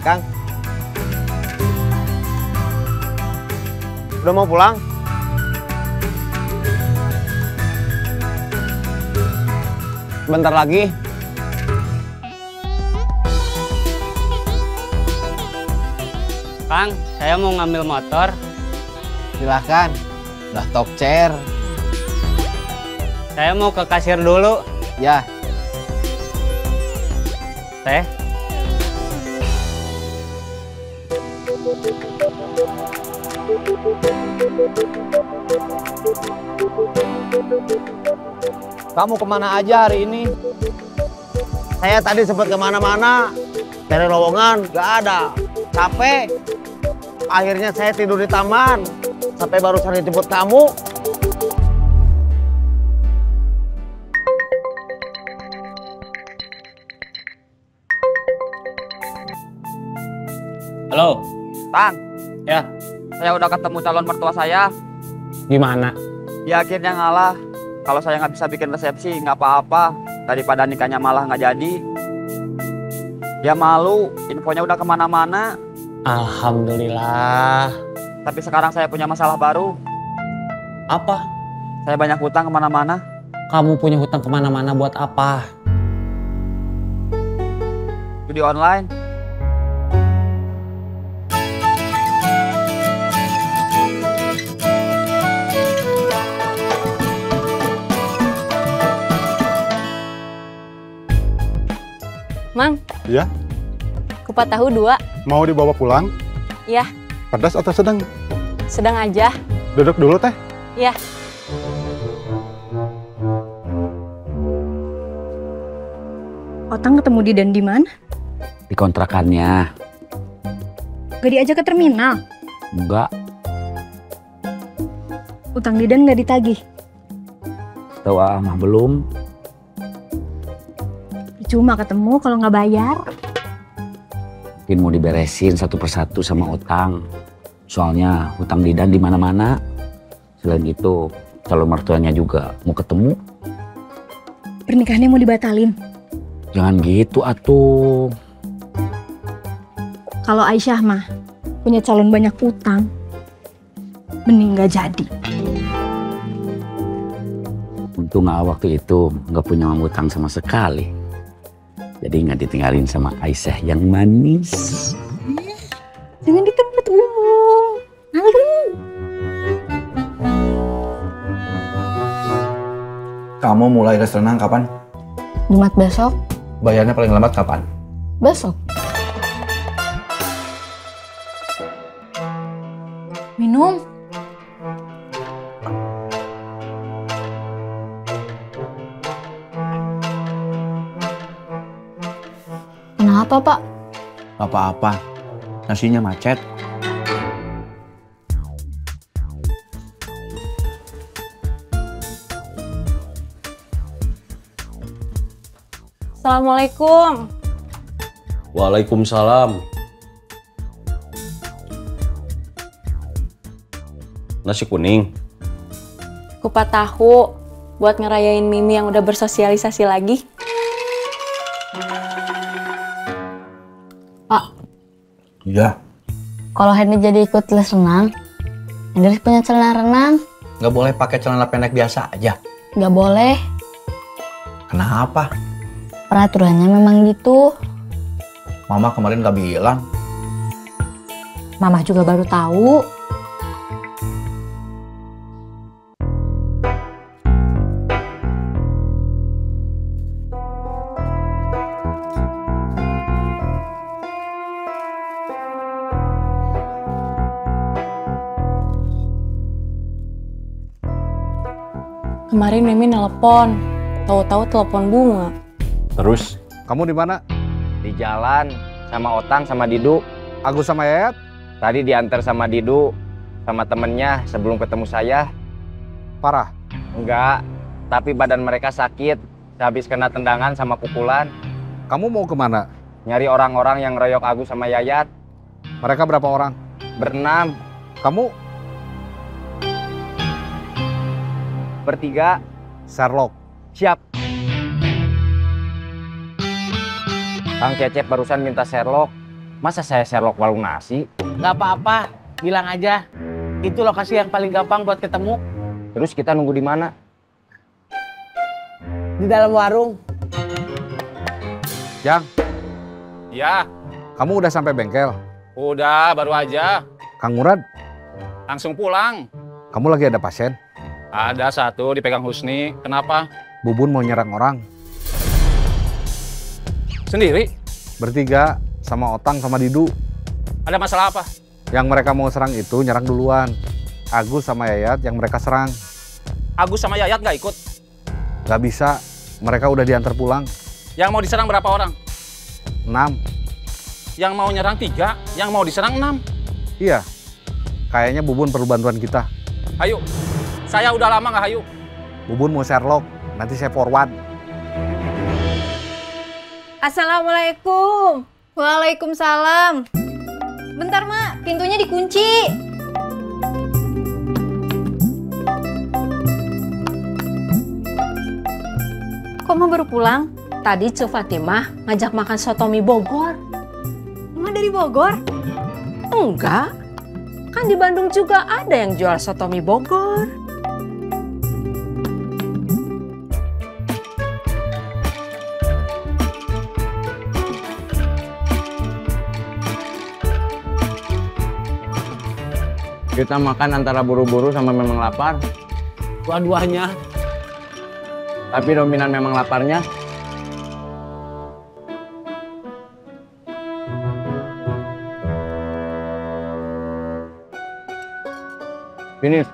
Kang. Udah mau pulang? Bentar lagi. Kang, saya mau ngambil motor. Silahkan. Udah talk chair. Saya mau ke kasir dulu. Ya. Teh. Kamu kemana aja hari ini? Saya tadi sempat kemana-mana, cari lowongan, gak ada. Capek. Akhirnya saya tidur di taman, sampai barusan dijemput kamu. Halo. Bang. Ya. Saya udah ketemu calon mertua saya. Gimana? Ya akhirnya ngalah. Kalau saya nggak bisa bikin resepsi, nggak apa-apa. Daripada nikahnya malah nggak jadi. Ya malu, infonya udah kemana-mana. Alhamdulillah. Tapi sekarang saya punya masalah baru. Apa? Saya banyak hutang kemana-mana. Kamu punya hutang kemana-mana buat apa? Judi online. Mang, Iya, kupat tahu 2. mau dibawa pulang? Ya, Pedas atau sedang? sedang aja. Duduk dulu teh. Ya. Otang ketemu Didan di mana? Di kontrakannya. Gak diajak ke terminal? Enggak. Utang Didan nggak ditagih? Tahu mah belum. Cuma ketemu kalau nggak bayar. Mungkin mau diberesin satu persatu sama Otang. Soalnya hutang Didan di mana-mana. Selain itu, calon mertuanya juga mau ketemu. Pernikahannya mau dibatalin. Jangan gitu atuh. Kalau Aisyah mah punya calon banyak utang, mending nggak jadi. Untung waktu itu nggak punya utang sama sekali. Jadi nggak ditinggalin sama Aisyah yang manis. Jangan di tempat umum. Malu. Kamu mulai les renang kapan? Jumat besok. Bayarnya paling lambat kapan? Besok. Minum. Kenapa, Pak? Gak apa-apa. Nasinya macet. Assalamualaikum. Waalaikumsalam. Nasi kuning. Kupat tahu buat ngerayain Mimi yang udah bersosialisasi lagi. Pak. Iya. Kalau Hendy jadi ikut les renang, Hendy punya celana renang. Nggak boleh pakai celana pendek biasa aja. Nggak boleh. Kenapa? Peraturannya memang gitu. Mama kemarin nggak bilang. Mama juga baru tahu. Kemarin Mimi nelpon, tahu-tahu telepon bunga. Terus? Kamu di mana? Di jalan sama Otang sama Didu. Agus sama Yayat? Tadi diantar sama Didu sama temennya sebelum ketemu saya. Parah? Enggak, tapi badan mereka sakit. Habis kena tendangan sama pukulan. Kamu mau kemana? Nyari orang-orang yang ngeroyok Agus sama Yayat. Mereka berapa orang? Berenam. Kamu? Bertiga. Sherlock. Siap. Kang Cecep barusan minta Sherlock. Masa saya Sherlock warung nasi? Nggak apa-apa, bilang aja. Itu lokasi yang paling gampang buat ketemu. Terus kita nunggu di mana? Di dalam warung. Jang. Ya. Kamu udah sampai bengkel? Udah, baru aja. Kang Murad? Langsung pulang. Kamu lagi ada pasien? Ada satu dipegang Husni. Kenapa? Bubun mau nyerang orang. Sendiri? Bertiga, sama Otang sama Didu. Ada masalah apa? Yang mereka mau serang itu nyerang duluan. Agus sama Yayat yang mereka serang. Agus sama Yayat nggak ikut? Gak bisa, mereka udah diantar pulang. Yang mau diserang berapa orang? 6. Yang mau nyerang 3, yang mau diserang 6. Iya, kayaknya Bubun perlu bantuan kita. Ayo, saya udah lama nggak hayu. Bubun mau Sherlock, nanti saya forward. Assalamualaikum. Waalaikumsalam. Bentar, Mak. Pintunya dikunci. Kok Mak baru pulang? Tadi Cuk Fatimah ngajak makan soto mie Bogor. Mak dari Bogor? Enggak. Kan di Bandung juga ada yang jual soto mie Bogor. Kita makan antara buru-buru sama memang lapar. Dua-duanya. Tapi dominan memang laparnya. Finish.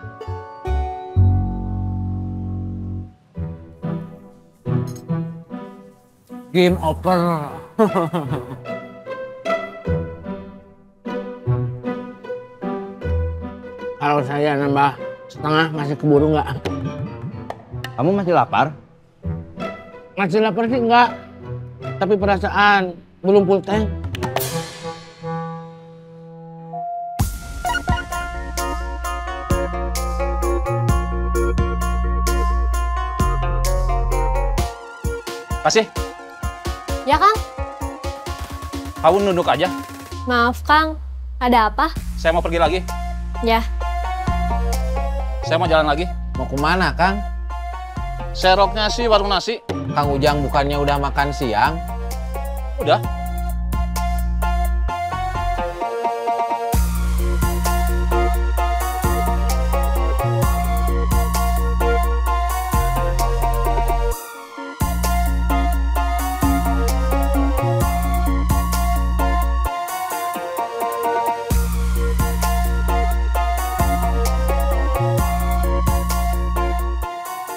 Game over. Kalau saya nambah 1/2 setengah, masih keburu nggak? Kamu masih lapar? Masih lapar sih enggak. Tapi perasaan belum full tank. Kasih. Ya, Kang. Kamu nunduk aja. Maaf, Kang. Ada apa? Saya mau pergi lagi. Ya. Saya mau jalan lagi. Mau kemana, Kang? Seroknya sih warung nasi. Kang Ujang bukannya udah makan siang? Udah.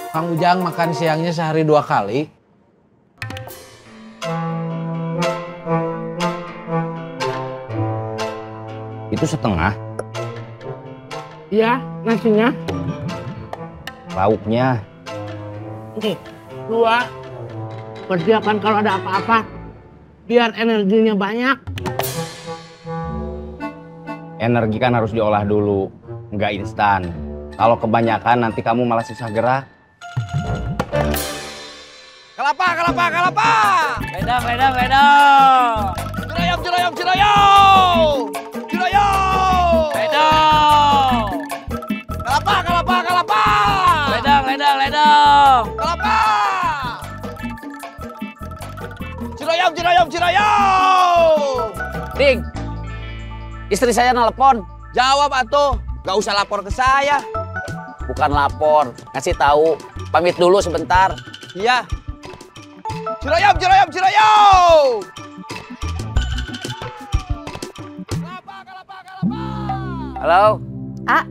Kang Ujang makan siangnya sehari 2 kali. Itu setengah. Iya, nasinya. Lauknya. Nih, 2. Persiapan kalau ada apa-apa. Biar energinya banyak. Energi kan harus diolah dulu, nggak instan. Kalau kebanyakan nanti kamu malah susah gerak. Kelapa, kelapa, kelapa. Ledang, ledang, ledang. Ciroyom, ciroyom, ciroyom. Ciroyom. Ledang. Kelapa, kelapa, kelapa. Ledang, ledang, ledang. Kelapa. Ciroyom, ciroyom, ciroyom. Ding. Istri saya nelpon. Jawab atuh. Gak usah lapor ke saya. Bukan lapor, ngasih tahu. Pamit dulu sebentar. Iya. Ciroyom, ciroyom, ciroyom. Halo? A,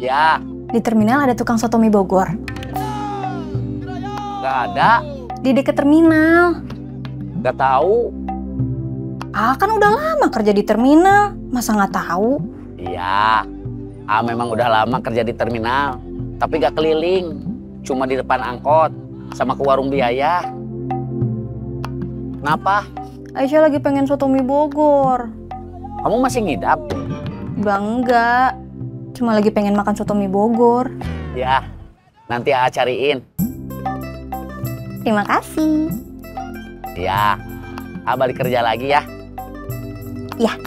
Ya, di terminal ada tukang soto mie Bogor. nggak ada. Di dekat terminal. Nggak tahu. A kan udah lama kerja di terminal, masa nggak tahu? Iya, memang udah lama kerja di terminal. Tapi nggak keliling. Cuma di depan angkot. Sama ke warung biaya. Kenapa? Aisyah lagi pengen soto mie Bogor. Kamu masih ngidap? Udah enggak. Cuma lagi pengen makan soto mie Bogor. Ya, nanti cariin. Terima kasih. Ya, balik kerja lagi ya. Ya.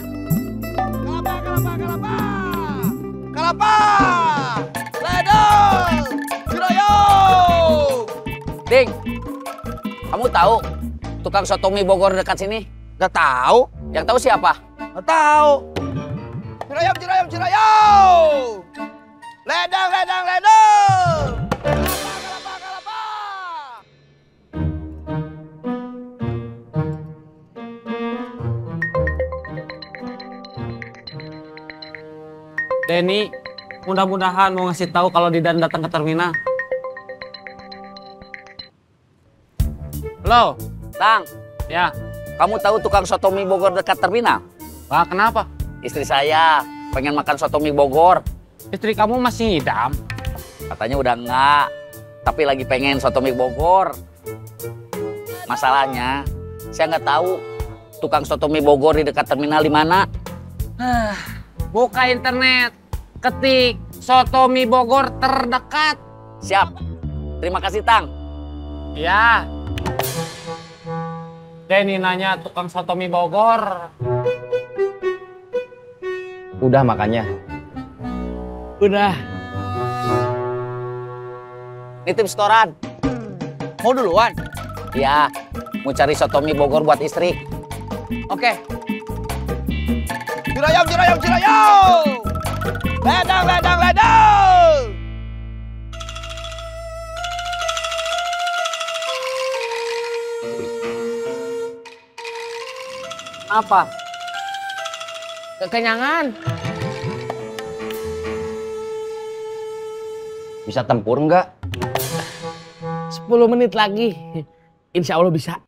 Kelapa. Ledang. Ciroyom. Ding, kamu tahu tukang soto mie Bogor dekat sini? Gak tahu. Yang tahu siapa? Gak tahu. Ciroyom, ciroyom, ciroyom. Ledang, ledang, ledang. Kelapa, kelapa, kelapa. Denny, mudah-mudahan mau ngasih tahu kalau Didan datang ke terminal. Halo, Tang. Ya. Kamu tahu tukang soto mie Bogor dekat terminal? Wah, kenapa? Istri saya pengen makan soto mie Bogor. Istri kamu masih ngidam? Katanya udah enggak, tapi lagi pengen soto mie Bogor. Masalahnya, saya nggak tahu tukang soto mie Bogor di dekat terminal di mana. Buka internet, ketik soto mie Bogor terdekat. Siap. Terima kasih, Tang. Ya. Denny nanya tukang soto mie Bogor. Udah makannya? Udah. Nitip setoran. Mau duluan? Ya, mau cari soto mie Bogor buat istri. Oke. Ciroyom, ciroyom, ciroyom. Ledang, ledang, ledang. Apa? Kekenyangan. Bisa tempur nggak? 10 menit lagi. Insya Allah bisa.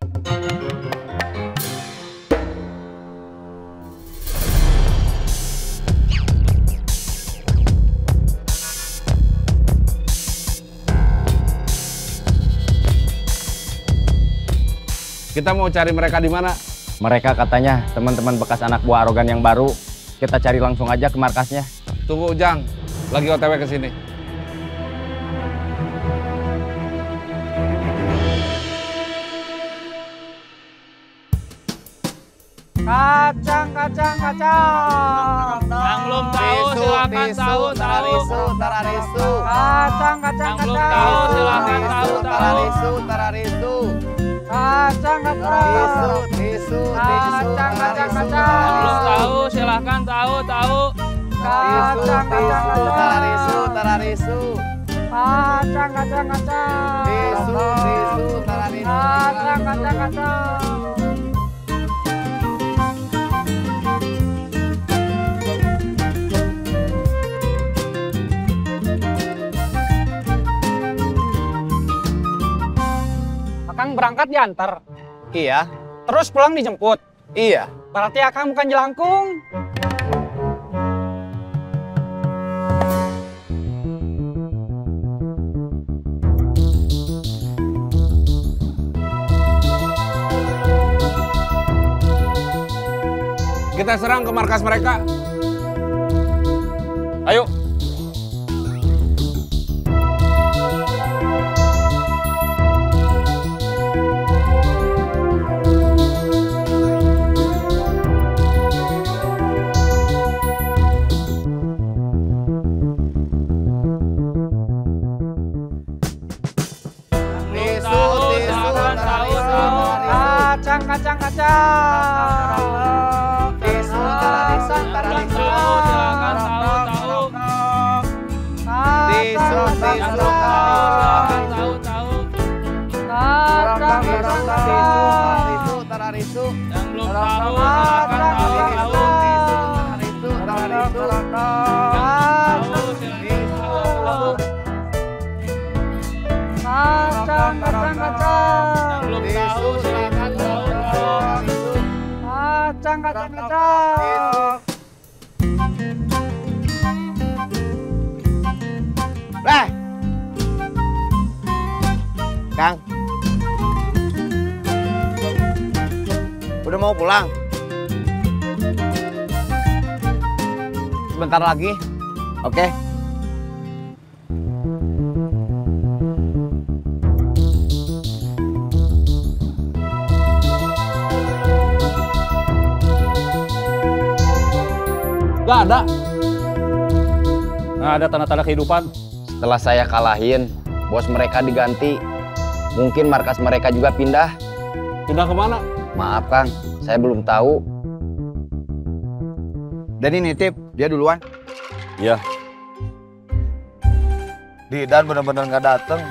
Kita mau cari mereka di mana? Mereka katanya teman-teman bekas anak buah arogan yang baru. Kita cari langsung aja ke markasnya. Tunggu Ujang, lagi OTW ke sini. Kacang, kacang, kacang. Yang belum tahu silakan tahu. Tararisu, tararisu. Yang Kacang, kacang, kacang. belum tahu silakan tahu. Tararisu, tararisu. Kacang, kacang. Tisu, Kacang, kacang, kacang. Yang belum tahu silakan tahu. Kacang, kacang, kacang. Tararisu, tararisu. Kacang, kacang, kacang. Tisu, tararisu. Kacang, kacang, kacang. Akang berangkat diantar. Iya. Terus pulang dijemput. Iya. Berarti Akang bukan jelangkung. Kita serang ke markas mereka. Ayo. Kacang, kacang, kacang. Tisu, tararisu, tararisu. Silakan tahu. Tisu, tisu, Silakan tahu. Kacang, kacang, tararisu, tararisu. Yang belum tahu silakan tahu. Tararisu, tararisu. Kacang, kacang, kacang. Yang belum tahu silakan tahu. Kacang, kacang, kacang. Lah. Kang. Udah mau pulang? Sebentar lagi. Oke. Gak ada. Nggak ada tanda-tanda kehidupan. Setelah saya kalahin, bos mereka diganti. Mungkin markas mereka juga pindah. Pindah kemana? Maaf Kang, saya belum tahu. Dani nitip, dia duluan. Iya. Didan bener-bener nggak dateng.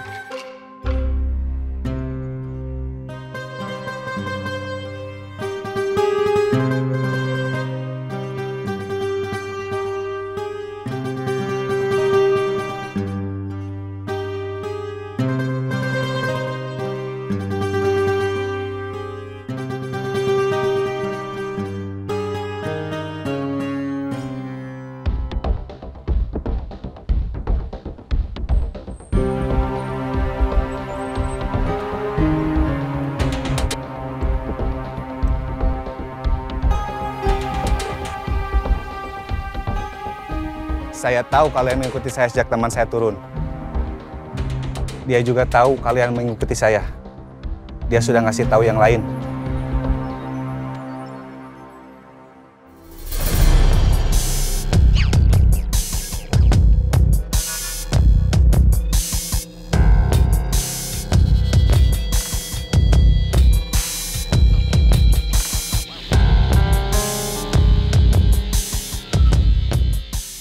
Saya tahu kalian mengikuti saya sejak teman saya turun. Dia juga tahu kalian mengikuti saya. Dia sudah ngasih tahu yang lain.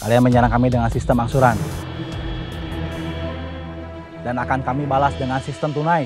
Kalian menyerang kami dengan sistem angsuran. Dan akan kami balas dengan sistem tunai.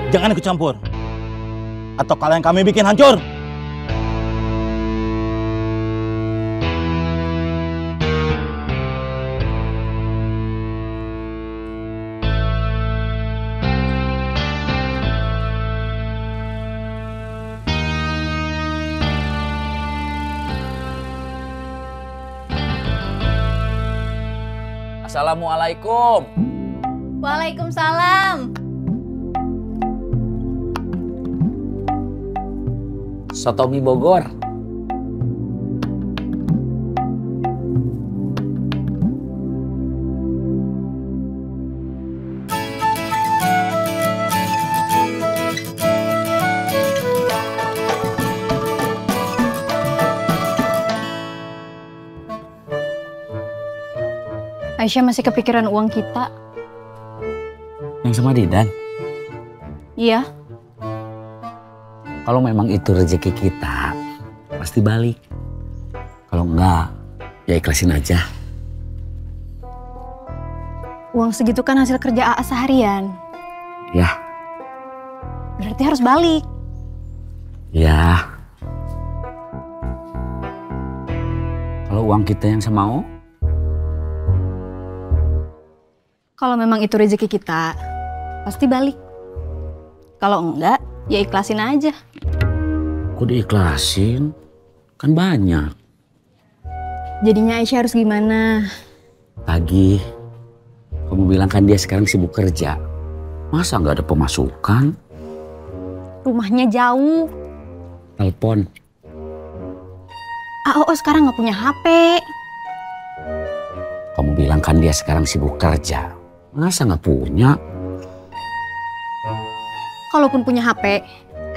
Jangan ikut campur. Atau kalian kami bikin hancur. Assalamualaikum. Waalaikumsalam. Sotomi Bogor. Aisyah masih kepikiran uang kita. Yang sama Didan. Iya. Kalau memang itu rezeki kita, pasti balik. Kalau enggak, ya ikhlasin aja. Uang segitu kan hasil kerja AA seharian. Ya. Berarti harus balik. Ya. Kalau uang kita yang semau, kalau memang itu rezeki kita, pasti balik. Kalau enggak, ya ikhlasin aja. kok diikhlasin? Kan banyak. Jadinya Aisyah harus gimana? Tagih. Kamu bilang kan dia sekarang sibuk kerja. Masa nggak ada pemasukan? Rumahnya jauh. Telepon. AOO sekarang nggak punya HP. Kamu bilang kan dia sekarang sibuk kerja. Masa nggak punya? Kalaupun punya HP,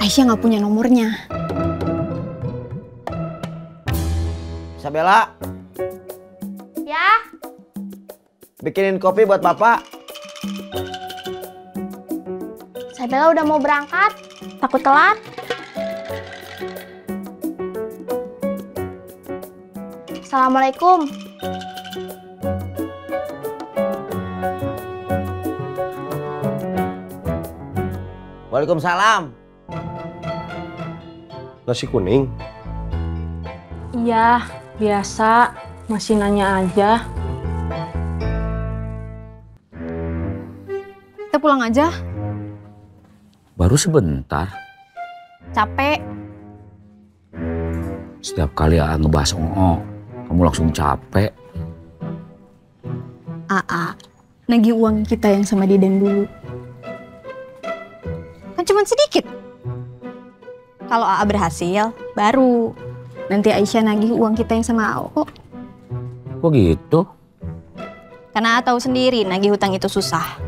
Aisyah nggak punya nomornya. Isabella, Ya, bikinin kopi buat Bapak. Isabella udah mau berangkat. Takut telat. Assalamualaikum. Waalaikumsalam. Nasi kuning. Iya, biasa. Masih nanya aja. Kita pulang aja. Baru sebentar. Capek. Setiap kali AA ngebahas OO, kamu langsung capek. AA, nagih uang kita yang sama Didan dulu. Kan cuma sedikit. Kalau AA berhasil, baru nanti Aisyah nagih uang kita yang sama AO. Kok gitu? Karena AA tahu sendiri nagih hutang itu susah.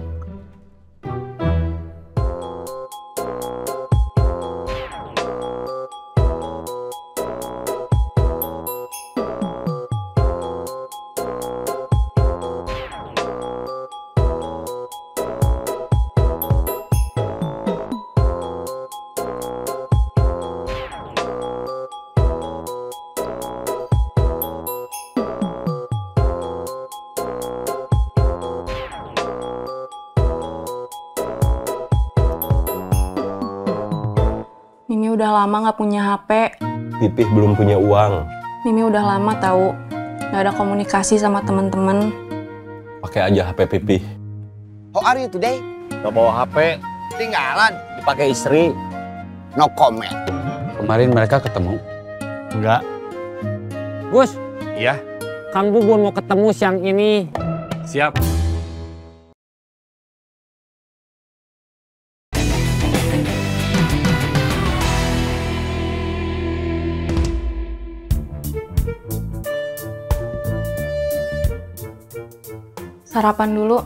Mimi udah lama nggak punya HP. Pipih belum punya uang. Mimi udah lama tahu nggak ada komunikasi sama teman-teman. Pakai aja HP Pipih. How are you today? Gak bawa HP. Tinggalan. Dipakai istri. No comment. Kemarin mereka ketemu? Enggak. Gus. Iya. Kang Bubun mau ketemu siang ini. Siap. Sarapan dulu.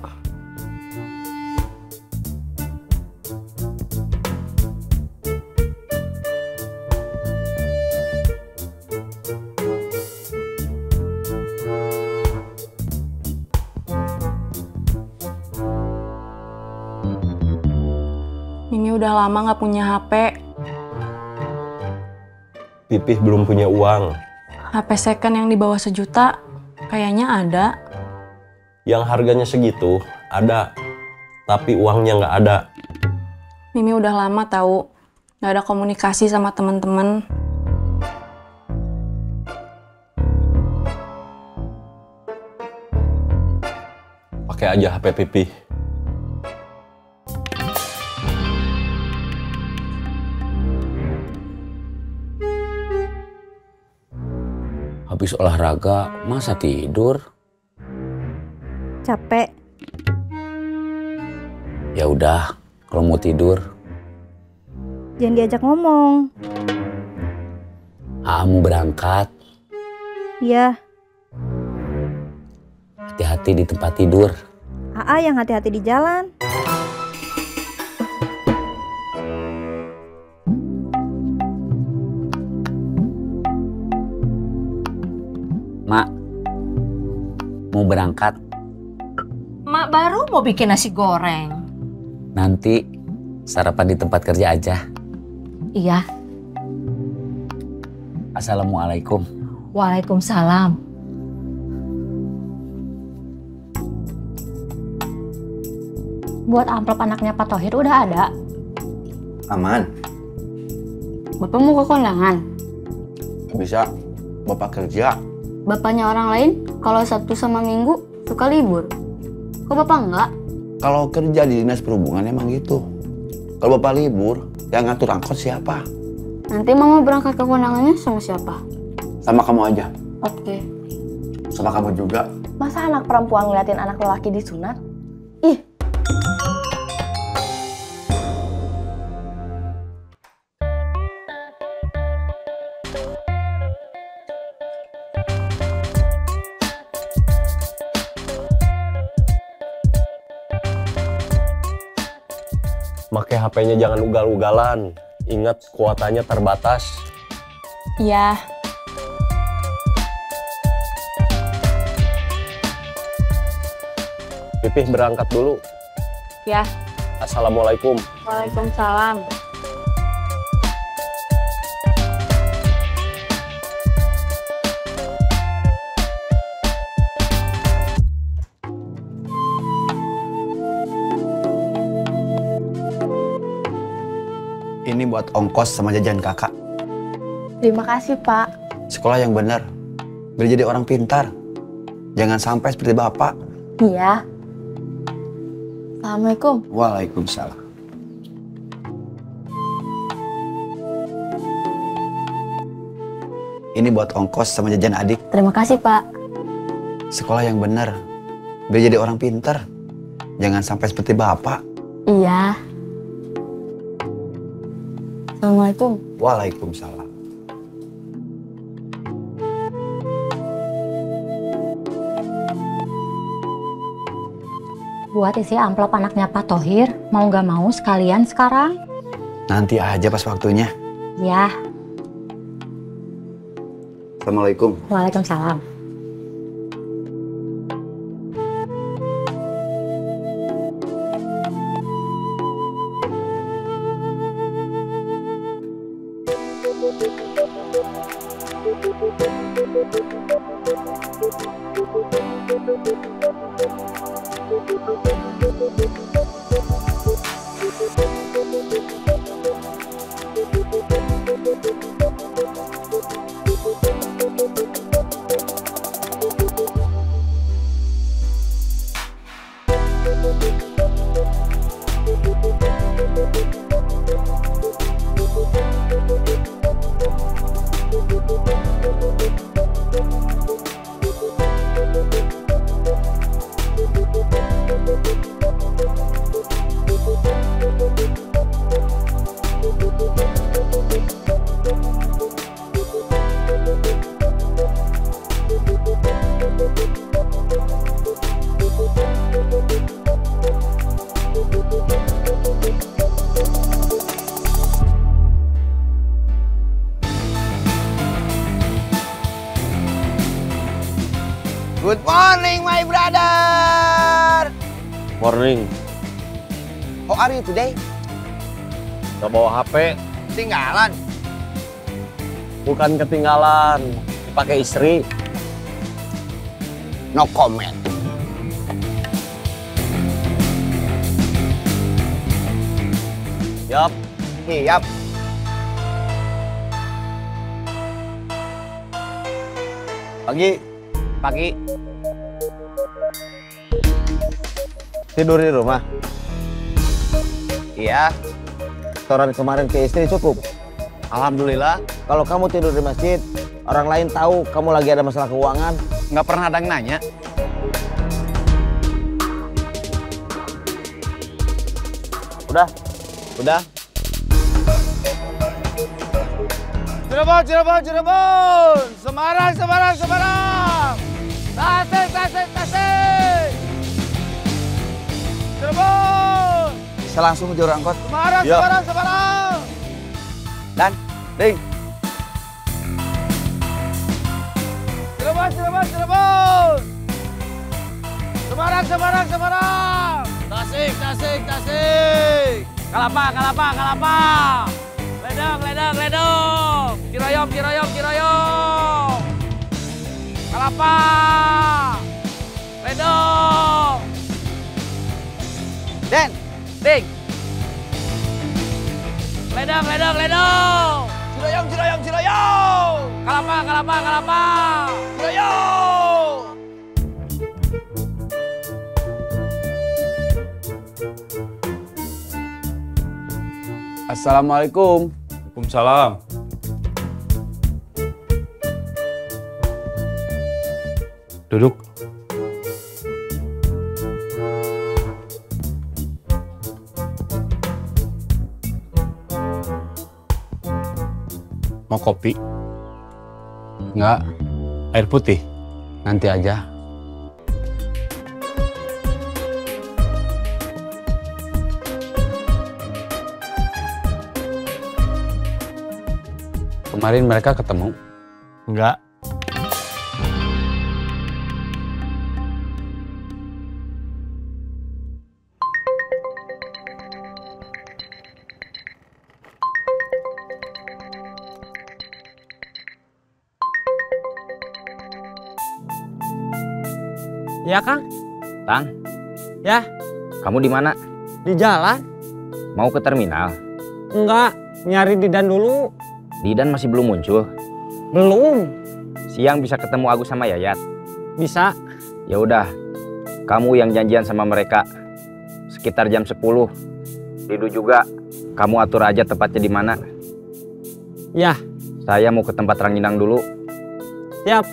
Mimi udah lama nggak punya HP. Pipih belum punya uang. HP second yang di bawah 1 juta kayaknya ada. Yang harganya segitu ada, tapi uangnya nggak ada. Mimi udah lama tahu nggak ada komunikasi sama teman-teman. Pakai aja HP Pipi. Habis olahraga, masa tidur? Capek. Ya udah, kalau mau tidur. Jangan diajak ngomong. Mau berangkat, Iya, hati-hati di tempat tidur. AA yang hati-hati di jalan. Mak, mau berangkat. Mak baru mau bikin nasi goreng. Nanti sarapan di tempat kerja aja. Iya. Assalamualaikum. Waalaikumsalam. Buat amplop anaknya Pak Thohir udah ada. Aman. Bapak mau ke kondangan. Bisa. Bapak kerja. Bapaknya orang lain kalau Sabtu sama Minggu suka libur. Kok Bapak enggak? Kalau kerja di dinas perhubungan emang gitu. Kalau Bapak libur, yang ngatur angkot siapa? Nanti Mama berangkat ke kondangannya sama siapa? Sama kamu aja. Oke. Sama kamu juga. Masa anak perempuan ngeliatin anak lelaki disunat? Ih. Pakai HP-nya jangan ugal-ugalan. Ingat kuotanya terbatas. Iya. Pipih berangkat dulu. Ya. Assalamualaikum. Waalaikumsalam. Ini buat ongkos sama jajan kakak. Terima kasih, Pak. Sekolah yang benar. Biar jadi orang pintar. Jangan sampai seperti bapak. Iya. Assalamualaikum. Waalaikumsalam. Ini buat ongkos sama jajan adik. Terima kasih, Pak. Sekolah yang benar. Biar jadi orang pintar. Jangan sampai seperti bapak. Iya. Assalamualaikum. Waalaikumsalam. Buat isi amplop anaknya Pak Thohir, mau nggak mau sekalian sekarang? Nanti aja pas waktunya. Ya. Assalamualaikum. Waalaikumsalam. Good morning, my brother. Morning. How are you today? Gak bawa HP. Tinggalan. Bukan ketinggalan. Dipakai istri. No comment. Ya Siap. Pagi. Tidur di rumah? Iya. Setoran kemarin ke istri cukup? Alhamdulillah. Kalau kamu tidur di masjid, orang lain tahu kamu lagi ada masalah keuangan. Nggak pernah ada yang nanya. Udah. Cirebon. Semarang. Tasik. Cirebon. Bisa langsung jalur angkot. Semarang. Dan, Ding. Cirebon. Semarang. Tasik. Kalapa. Ledong. Ciroyom. Kalapa. Ledong. Den. Ding. Ledong. Ciroyom. Kalapa. Ciroyom. Assalamualaikum. Waalaikumsalam. Duduk. Mau kopi? Enggak, Air putih? nanti aja. Kemarin mereka ketemu. Enggak. Ya, Kang? Tang, Ya, kamu di mana? di jalan? Mau ke terminal? Enggak, nyari Didan dulu. Didan masih belum muncul. Belum. Siang bisa ketemu Agus sama Yayat. Bisa. Ya udah, kamu yang janjian sama mereka sekitar jam 10. Didu juga, kamu atur aja tempatnya di mana. Ya. Saya mau ke tempat Ranginang dulu. Siap.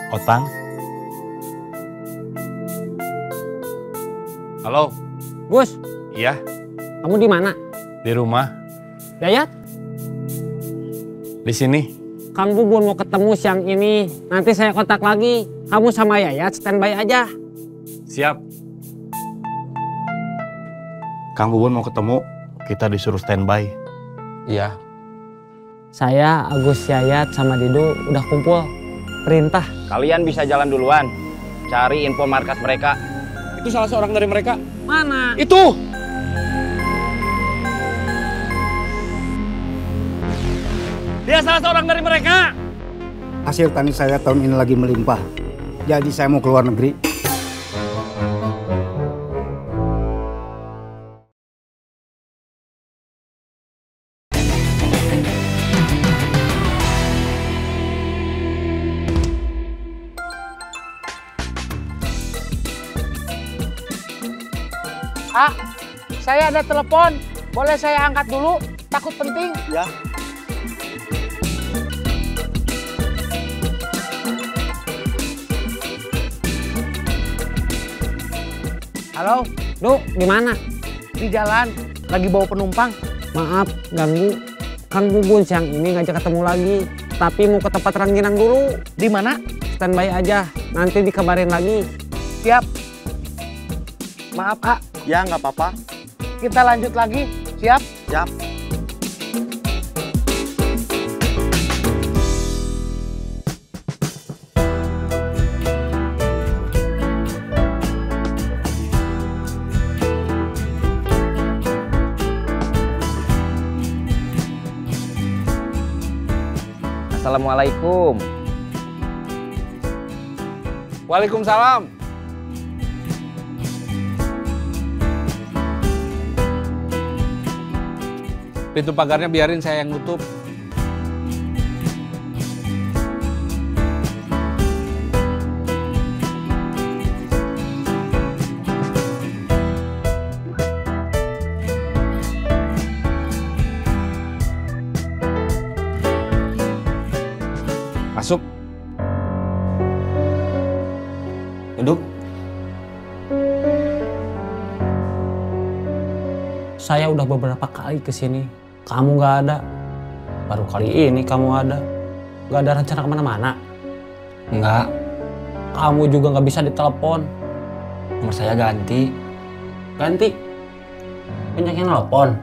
Otang? Halo? Gus, Iya, kamu di mana? di rumah. Yayat? Di sini. Kang Bubun mau ketemu siang ini. Nanti saya kontak lagi. Kamu sama Yayat standby aja. Siap. Kang Bubun mau ketemu, kita disuruh standby. Iya. Saya, Agus, Yayat, sama Didu udah kumpul. Perintah. Kalian bisa jalan duluan. Cari info markas mereka. Itu salah seorang dari mereka. Mana? Itu! Dia salah seorang dari mereka. Hasil tani saya tahun ini lagi melimpah. Jadi saya mau keluar negeri. Ah, saya ada telepon. Boleh saya angkat dulu? Takut penting. Ya. Halo, Du, di mana? di jalan. Lagi bawa penumpang. Maaf, ganggu. Kang Bubun siang ini ngajak ketemu lagi. Tapi mau ke tempat Ranginang dulu. Di mana? Standby aja. Nanti dikabarin lagi. Siap. Maaf, Kak. Ya, nggak apa-apa. Kita lanjut lagi. Siap? Siap. Assalamualaikum. Waalaikumsalam. Pintu pagarnya biarin saya yang nutup. Masuk. Duduk. Saya udah beberapa kali kesini, kamu nggak ada. Baru kali ini kamu ada. Nggak ada rencana kemana-mana? Nggak. Kamu juga nggak bisa ditelepon. Nomor saya ganti. Ganti? Banyak yang nelpon?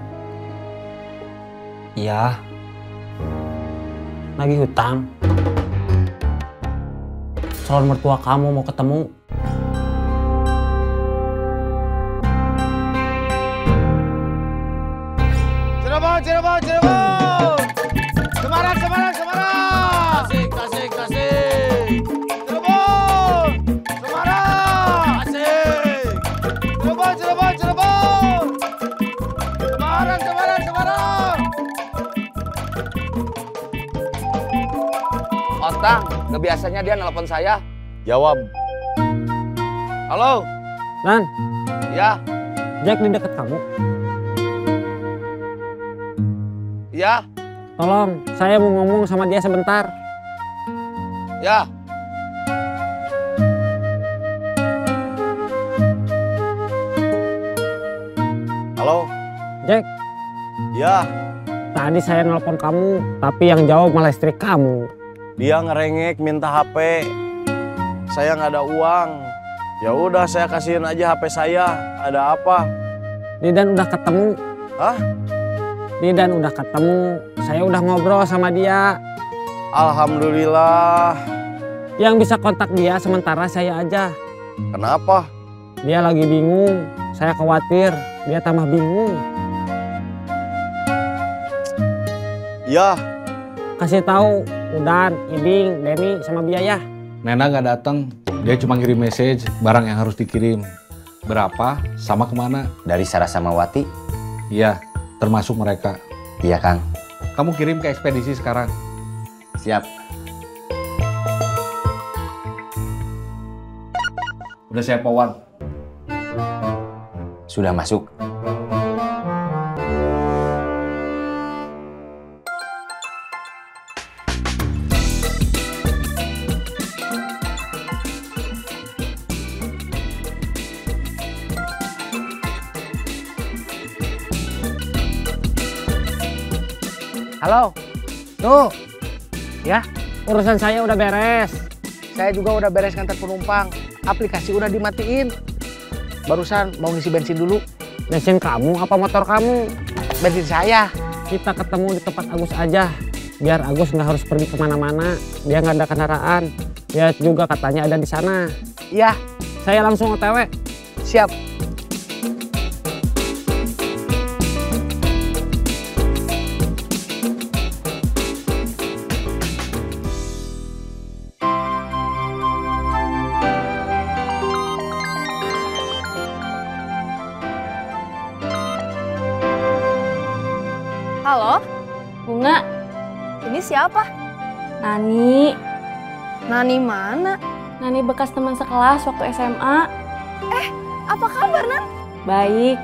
Iya. Nagih hutang. Calon mertua kamu mau ketemu. Cirebon, Cirebon, Cirebon. Semarang, Semarang, Semarang. Tasik, Tasik, Tasik. Cirebon, Semarang. Tasik. Cirebon, Cirebon, Cirebon. Semarang, Semarang, Semarang. Otang, kebiasanya dia nelpon saya. Jawab. Halo. Nan. Ya. Jack di dekat kamu. Ya. Tolong, saya mau ngomong sama dia sebentar. Ya. Halo. Jack. Ya. Tadi saya nelpon kamu, tapi yang jawab malah istri kamu. Dia ngerengek minta HP. Saya nggak ada uang. Ya udah saya kasihin aja HP saya. Ada apa? Didan udah ketemu. Hah? Didan udah ketemu. Saya udah ngobrol sama dia. Alhamdulillah. Yang bisa kontak dia sementara saya aja. Kenapa? Dia lagi bingung. Saya khawatir dia tambah bingung. Ya. Kasih tahu Udan, Ibing, Denny sama Biaya. Nena nggak datang, dia cuma kirim message barang yang harus dikirim. Berapa, sama kemana? Dari Sarah sama Wati? Iya, termasuk mereka. Iya, Kang. Kamu kirim ke ekspedisi sekarang. Siap. Udah siap, Pawan? Sudah masuk. Halo. Tuh. Ya, urusan saya udah beres. Saya juga udah beres ngantar penumpang. Aplikasi udah dimatiin. Barusan mau ngisi bensin dulu. Bensin kamu apa motor kamu? Bensin saya. Kita ketemu di tempat Agus aja. Biar Agus nggak harus pergi kemana-mana. Dia nggak ada kendaraan. Dia juga katanya ada di sana. Iya. Saya langsung OTW. Siap. Halo? Bunga. Ini siapa? Nani. Nani mana? Nani bekas teman sekelas waktu SMA. Apa kabar, Nan? Baik.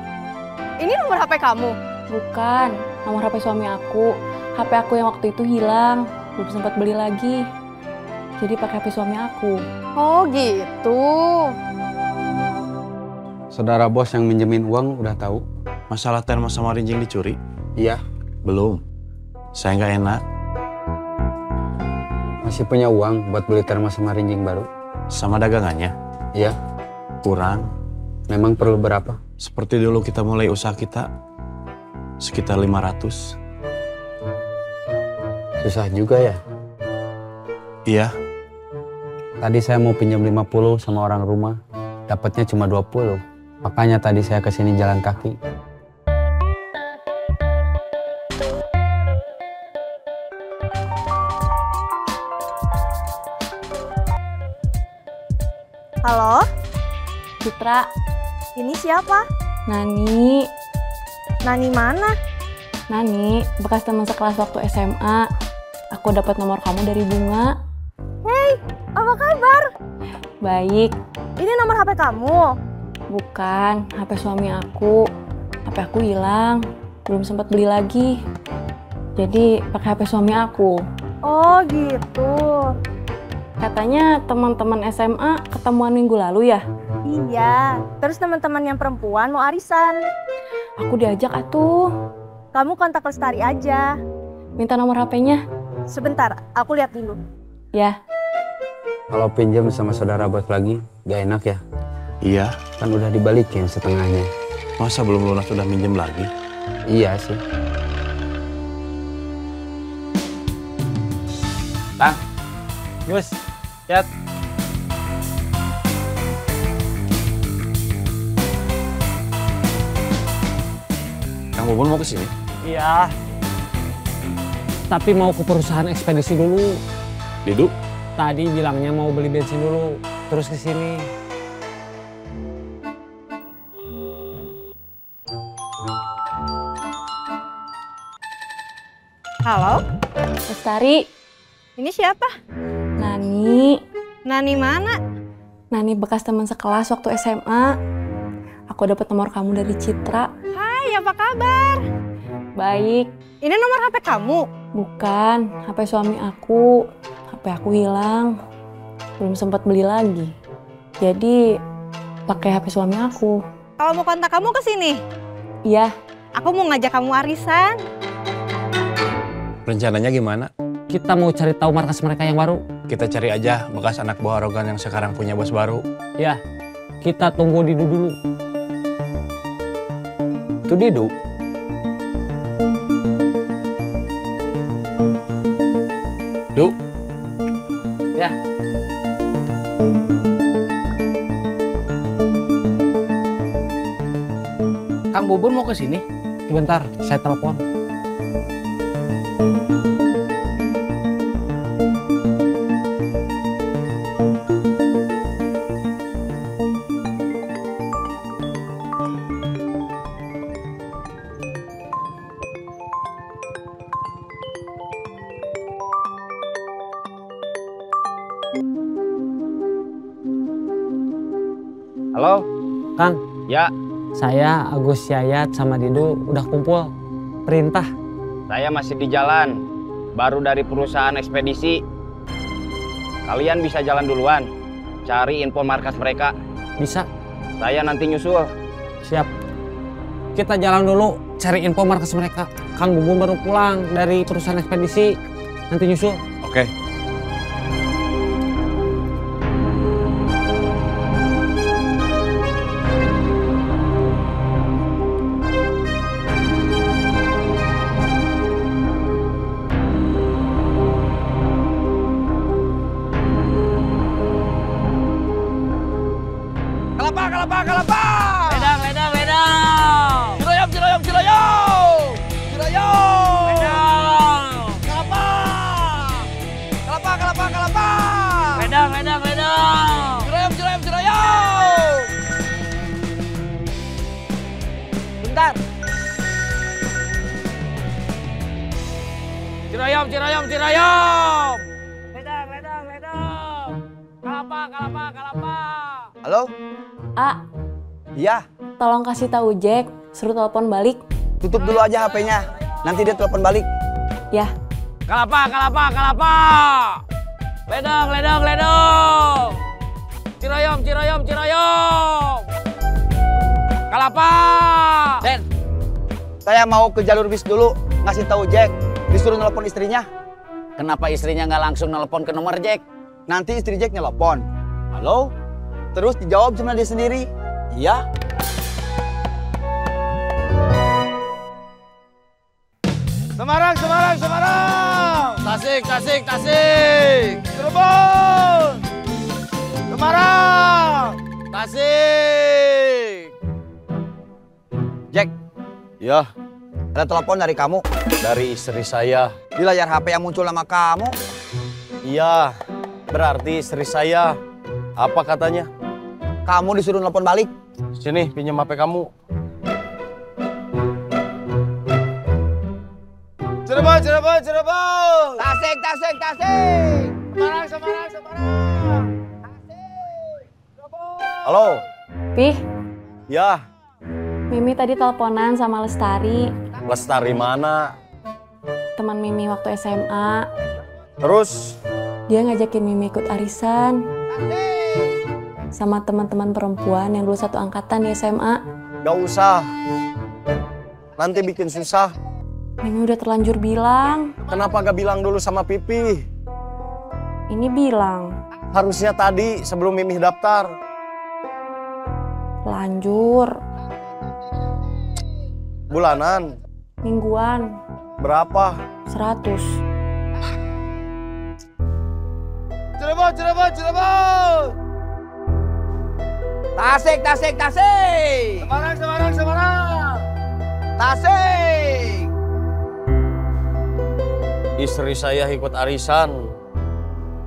Ini nomor HP kamu? Bukan, nomor HP suami aku. HP aku yang waktu itu hilang, belum sempat beli lagi. Jadi pakai HP suami aku. Oh gitu. Saudara bos yang minjemin uang udah tahu masalah termos sama rinjing dicuri? Iya. Belum. Saya nggak enak. Masih punya uang buat beli termos sama rinjing baru? Sama dagangannya? Iya. Kurang. Memang perlu berapa? Seperti dulu kita mulai usaha kita, sekitar 500. Susah juga ya? Iya. Tadi saya mau pinjam 50 sama orang rumah, dapatnya cuma 20. Makanya tadi saya kesini jalan kaki. Halo? Citra. Ini siapa? Nani. Nani mana? Nani, bekas teman sekelas waktu SMA. Aku dapat nomor kamu dari Bunga. Hei, apa kabar? Baik. Ini nomor HP kamu? Bukan, HP suami aku. HP aku hilang, belum sempat beli lagi. Jadi pakai HP suami aku. Oh gitu. Katanya teman-teman SMA ketemuan minggu lalu ya? Iya, terus teman-teman yang perempuan mau arisan. Aku diajak atuh. Kamu kontak Lestari aja. Minta nomor HP-nya. Sebentar, aku lihat dulu. Ya. Kalau pinjam sama saudara bos lagi, gak enak ya? Iya. Kan udah dibalikin setengahnya. Masa belum lunas udah minjem lagi? Iya sih. Tang, Yus, Chat. Kang Bubun mau ke sini? Iya. Tapi mau ke perusahaan ekspedisi dulu. Didu? Tadi bilangnya mau beli bensin dulu, terus ke sini. Halo? Lestari. Ini siapa? Nani. Nani mana? Nani bekas teman sekelas waktu SMA. Aku dapat nomor kamu dari Citra. Hai, apa kabar? Baik. Ini nomor HP kamu? Bukan, HP suami aku. HP aku hilang. Belum sempat beli lagi. Jadi pakai HP suami aku. Kalau mau kontak kamu ke sini? Iya. Aku mau ngajak kamu arisan. Rencananya gimana? Kita mau cari tahu markas mereka yang baru. Kita cari aja bekas anak buah arogan yang sekarang punya bos baru. Ya, kita tunggu Didu dulu. Itu Didu? Du? Ya. Kang Bubun mau ke sini? Sebentar, saya telepon. Halo? Kang. Ya. Saya Agus Yayat sama Didu udah kumpul. Perintah. Saya masih di jalan. Baru dari perusahaan ekspedisi. Kalian bisa jalan duluan. Cari info markas mereka. Bisa. Saya nanti nyusul. Siap. Kita jalan dulu cari info markas mereka. Kang Bubun baru pulang dari perusahaan ekspedisi. Nanti nyusul. Oke. Cirayom. Ledang. Kalapa. Halo? A. Iya. Tolong kasih tahu Jack, suruh telepon balik. Tutup dulu aja HP-nya. Nanti dia telepon balik. Ya. Kalapa. Ledang. Cirayom. Kalapa. Den, saya mau ke jalur bis dulu, ngasih tahu Jack, disuruh nelpon istrinya. Kenapa istrinya nggak langsung nelpon ke nomor Jack? Nanti istri Jack nelpon. Halo? Terus dijawab sama dia sendiri. Iya. Semarang. Tasik. Cirebon. Semarang. Tasik. Jack. Ya. Ada telepon dari kamu. Dari istri saya. Di layar HP yang muncul nama kamu. Iya. Berarti istri saya. Apa katanya? Kamu disuruh nelpon balik. Sini, pinjam HP kamu. Cirebon, Cirebon, Cirebon. Tasik, tasik, tasik. Semarang, Semarang, Semarang. Halo. Pih, Ya, Mimi tadi teleponan sama Lestari, Lestari mana? teman Mimi waktu SMA. Terus? Dia ngajakin Mimi ikut arisan. Sama teman-teman perempuan yang dulu satu angkatan di SMA. Gak usah. Nanti bikin susah. Mimi udah terlanjur bilang. Kenapa gak bilang dulu sama Pipi? Ini bilang. Harusnya tadi sebelum Mimi daftar. Lanjur. Bulanan? Mingguan. Berapa? 100. Cirebon, Cirebon, Cirebon. Tasik, tasik, tasik. Semarang, Semarang, Semarang. Tasik. Istri saya ikut arisan.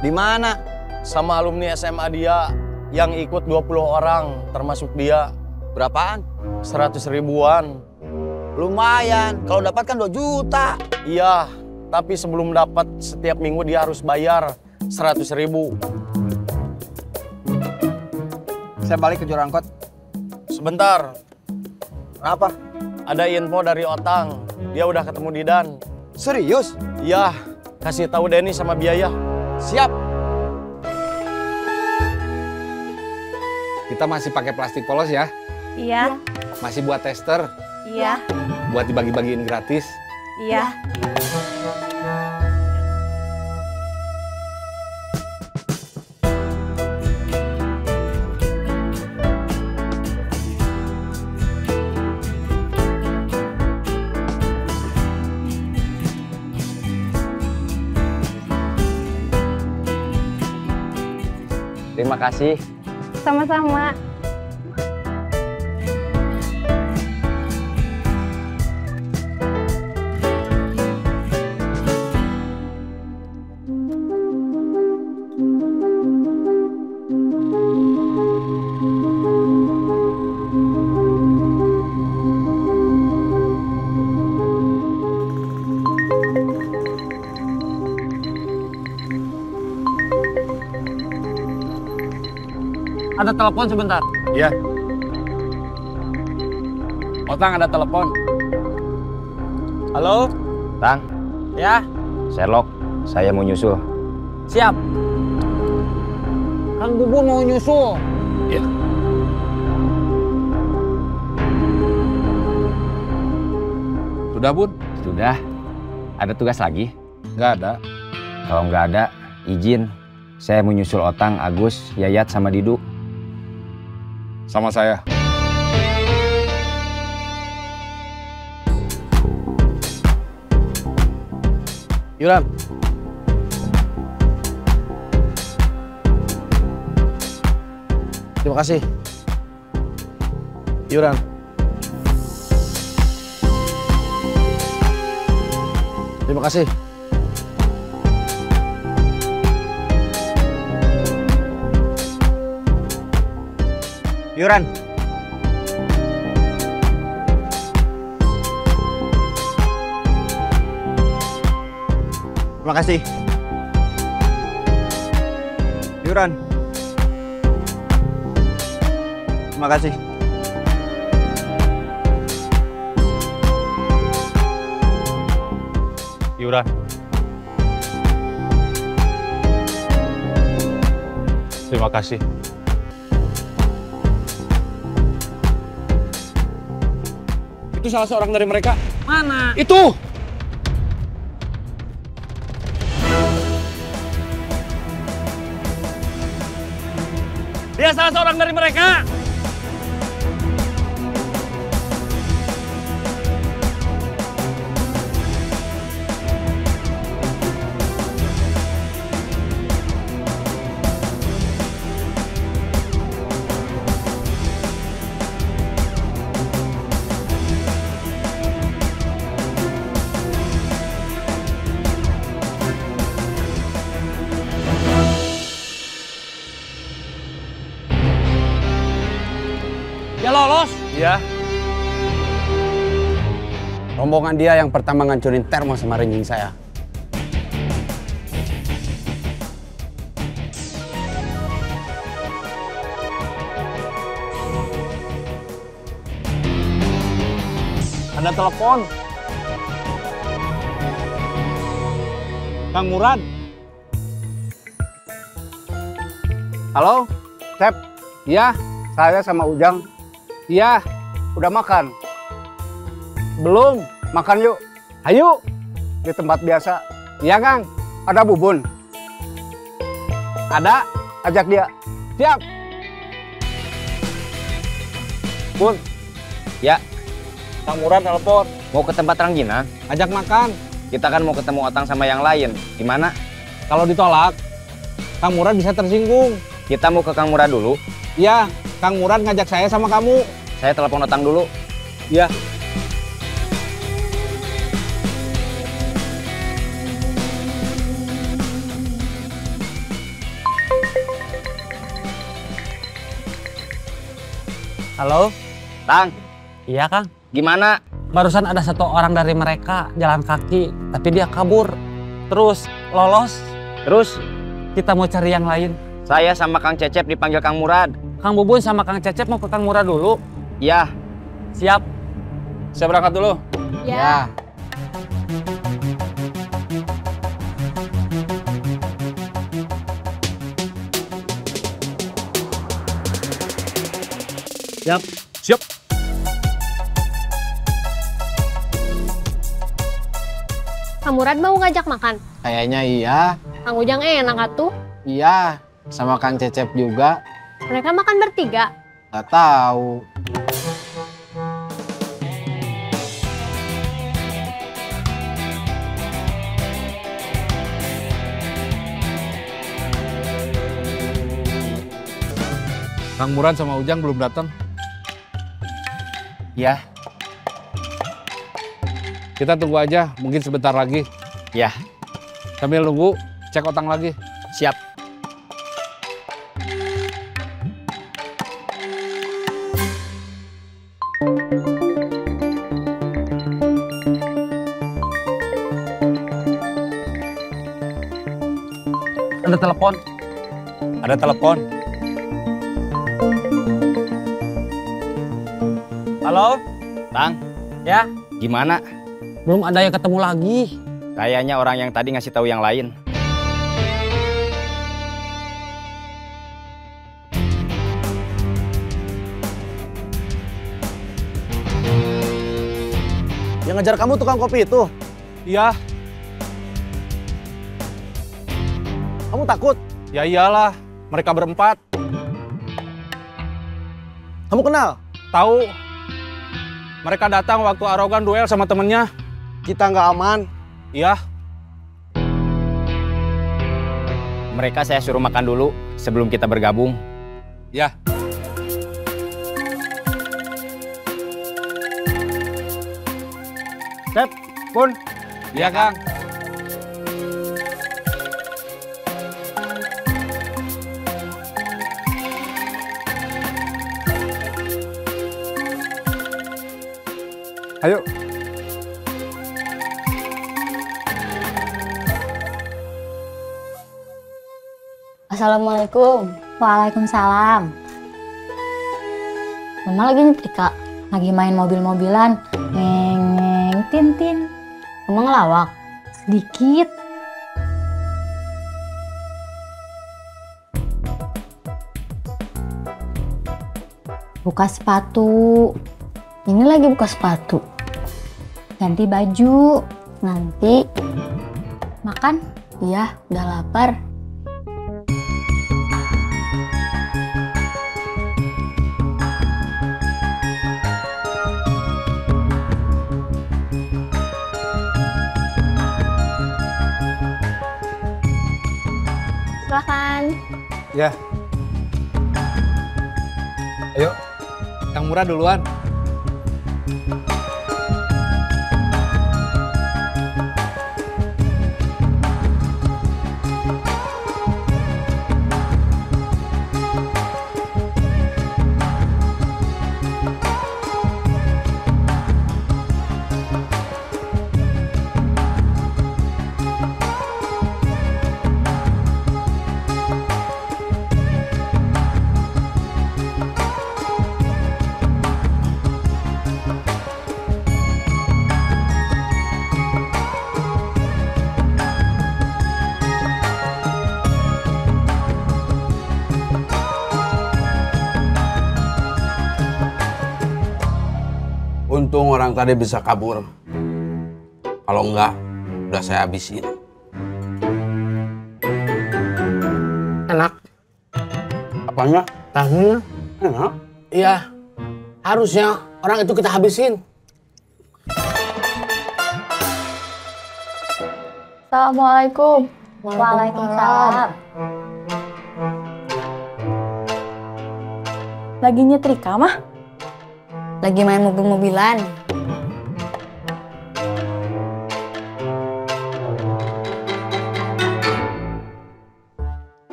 Di mana? Sama alumni SMA dia yang ikut 20 orang termasuk dia. Berapaan? 100 ribuan. Lumayan, kalau dapat kan 2 juta. Iya, tapi sebelum dapat setiap minggu dia harus bayar 100 ribu. Saya balik ke Jurangkot. Sebentar. Apa? Ada info dari Otang. Dia udah ketemu Didan. Serius? Iya, kasih tahu Denny sama biaya. Siap. Kita masih pakai plastik polos ya? Iya. Masih buat tester? Iya. Buat dibagi-bagiin gratis? Iya. Terima kasih. Sama-sama. Ada telepon sebentar. Iya. Otang ada telepon. Halo? Tang, Ya, Sherlock, saya mau nyusul. siap. Kang Bubun mau nyusul. Iya. Sudah, Bun? Sudah. Ada tugas lagi? Nggak ada. Kalau nggak ada, izin. Saya mau nyusul Otang, Agus, Yayat, sama Didu. Sama saya. Yuran. Terima kasih. Yuran. Terima kasih. Yuran. Terima kasih. Yuran. Terima kasih. Yuran. Terima kasih. Itu salah seorang dari mereka. Mana? Itu! Dia salah seorang dari mereka! Rombongan dia yang pertama ngancurin termo sama ranking saya. Ada telepon. Kang Murad. Halo, Cep. Iya. Saya sama Ujang. Iya. Udah makan? Belum. Makan yuk. Ayo. Di tempat biasa. Iya, Kang. Ada Bubun? Ada. Ajak dia. Siap. Bun. Ya. Kang Murad telepon. Mau ke tempat Ranggina? Ajak makan. Kita kan mau ketemu Otang sama yang lain. Gimana? Kalau ditolak, Kang Murad bisa tersinggung. Kita mau ke Kang Murad dulu? Iya, Kang Murad ngajak saya sama kamu. Saya telepon Otang dulu. Iya. Halo? Tang. Iya, Kang. Gimana? Barusan ada satu orang dari mereka jalan kaki, tapi dia kabur. Terus lolos. Terus? Kita mau cari yang lain. Saya sama Kang Cecep dipanggil Kang Murad. Kang Bubun sama Kang Cecep mau ke Kang Murad dulu? Iya. Siap. Saya berangkat dulu. Ya. Siap. Siap. Kang Murad mau ngajak makan? Kayaknya iya. Kang Ujang enak atuh. Iya, sama Kang Cecep juga. Mereka makan bertiga. Gak tahu. Kang Murad sama Ujang belum datang. Iya. Kita tunggu aja, mungkin sebentar lagi. Ya. Sambil nunggu, cek Otang lagi. Siap. Ada telepon. Ada telepon. Halo? Tang. Ya? Gimana? Belum ada yang ketemu lagi. Kayaknya orang yang tadi ngasih tahu yang lain. Yang ngejar kamu tukang kopi itu? Iya. Kamu takut? Ya iyalah, mereka berempat. Kamu kenal? Tahu. Mereka datang waktu Arogan duel sama temennya. Kita nggak aman. Iya. Mereka saya suruh makan dulu sebelum kita bergabung. Ya. Cep, Bun. Iya, Kang. Ayo. Assalamualaikum. Waalaikumsalam. Mama lagi nyetrika, lagi main mobil-mobilan. Neng, tin. Mama ngelawak? Sedikit. Buka sepatu. Ini lagi buka sepatu. Ganti baju. Nanti makan. Iya, udah lapar. Silahkan. Ya. Ayo, Kang Murad duluan. orang tadi bisa kabur. Kalau enggak, udah saya habisin. Enak. Apanya? Tahunya. Enak. Iya. Harusnya orang itu kita habisin. Assalamualaikum. Waalaikumsalam. Lagi nyetrika mah? Lagi main mobil-mobilan.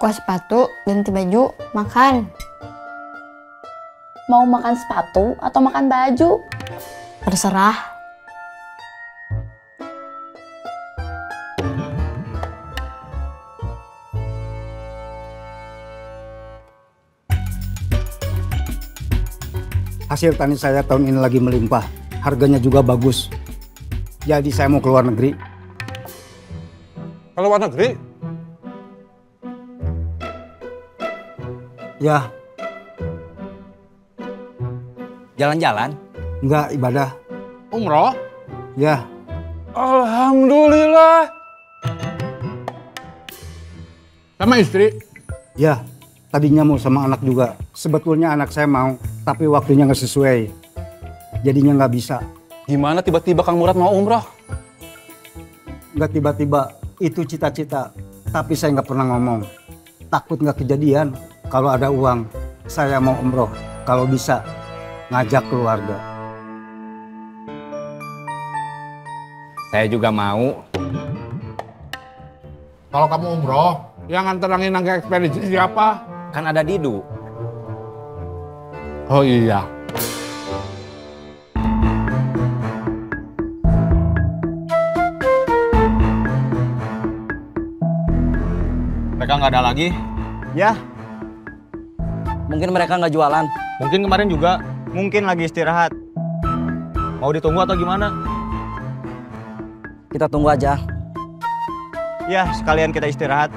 Buka sepatu, ganti baju, makan. Mau makan sepatu atau makan baju? Terserah. Hasil tani saya tahun ini lagi melimpah, harganya juga bagus. Jadi saya mau keluar negeri. Keluar negeri? Ya. Jalan-jalan? Enggak, ibadah. Umroh? Ya. Alhamdulillah. Sama istri? Ya, tadinya mau sama anak juga. Sebetulnya anak saya mau, tapi waktunya nggak sesuai. Jadinya nggak bisa. Gimana tiba-tiba Kang Murad mau umroh? Nggak tiba-tiba, itu cita-cita. Tapi saya nggak pernah ngomong. Takut nggak kejadian. Kalau ada uang, saya mau umroh. Kalau bisa, ngajak keluarga. Saya juga mau. Kalau kamu umroh, yang nganterin nangga ekspedisi siapa? Kan ada Didu. Oh iya. Mereka nggak ada lagi? Ya. Mungkin mereka nggak jualan. Mungkin kemarin juga. Mungkin lagi istirahat. Mau ditunggu atau gimana? Kita tunggu aja. Ya, sekalian kita istirahat.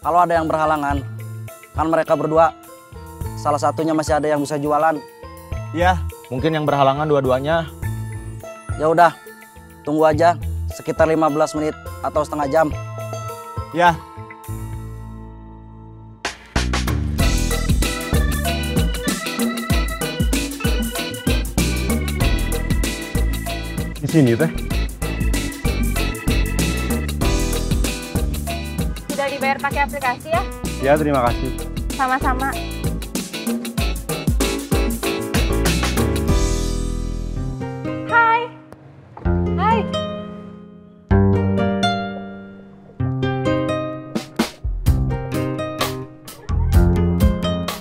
Kalau ada yang berhalangan, kan mereka berdua, salah satunya masih ada yang bisa jualan. Ya, mungkin yang berhalangan dua-duanya. Ya udah, tunggu aja sekitar 15 menit atau setengah jam. Ya. Di sini teh. Sudah dibayar pakai aplikasi ya? Ya, terima kasih. Sama-sama. Hai. Hai.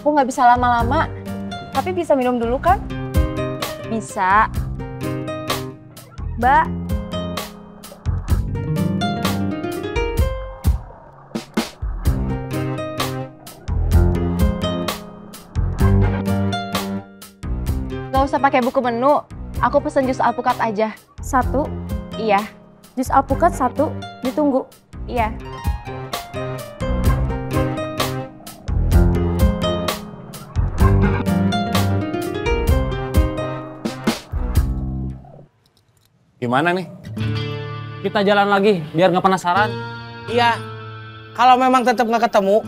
Aku nggak bisa lama-lama, tapi bisa minum dulu kan? Bisa. Mbak. Gak usah pakai buku menu, aku pesen jus alpukat aja. 1? Iya. Jus alpukat 1, ditunggu. Iya. Gimana nih? Kita jalan lagi, biar nggak penasaran. Iya. Kalau memang tetap nggak ketemu,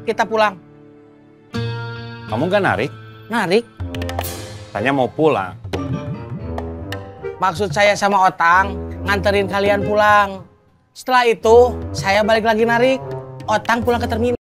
kita pulang. Kamu nggak narik? Narik. Tanya mau pulang. Maksud saya sama Otang, nganterin kalian pulang. Setelah itu, saya balik lagi narik. Otang pulang ke terminal.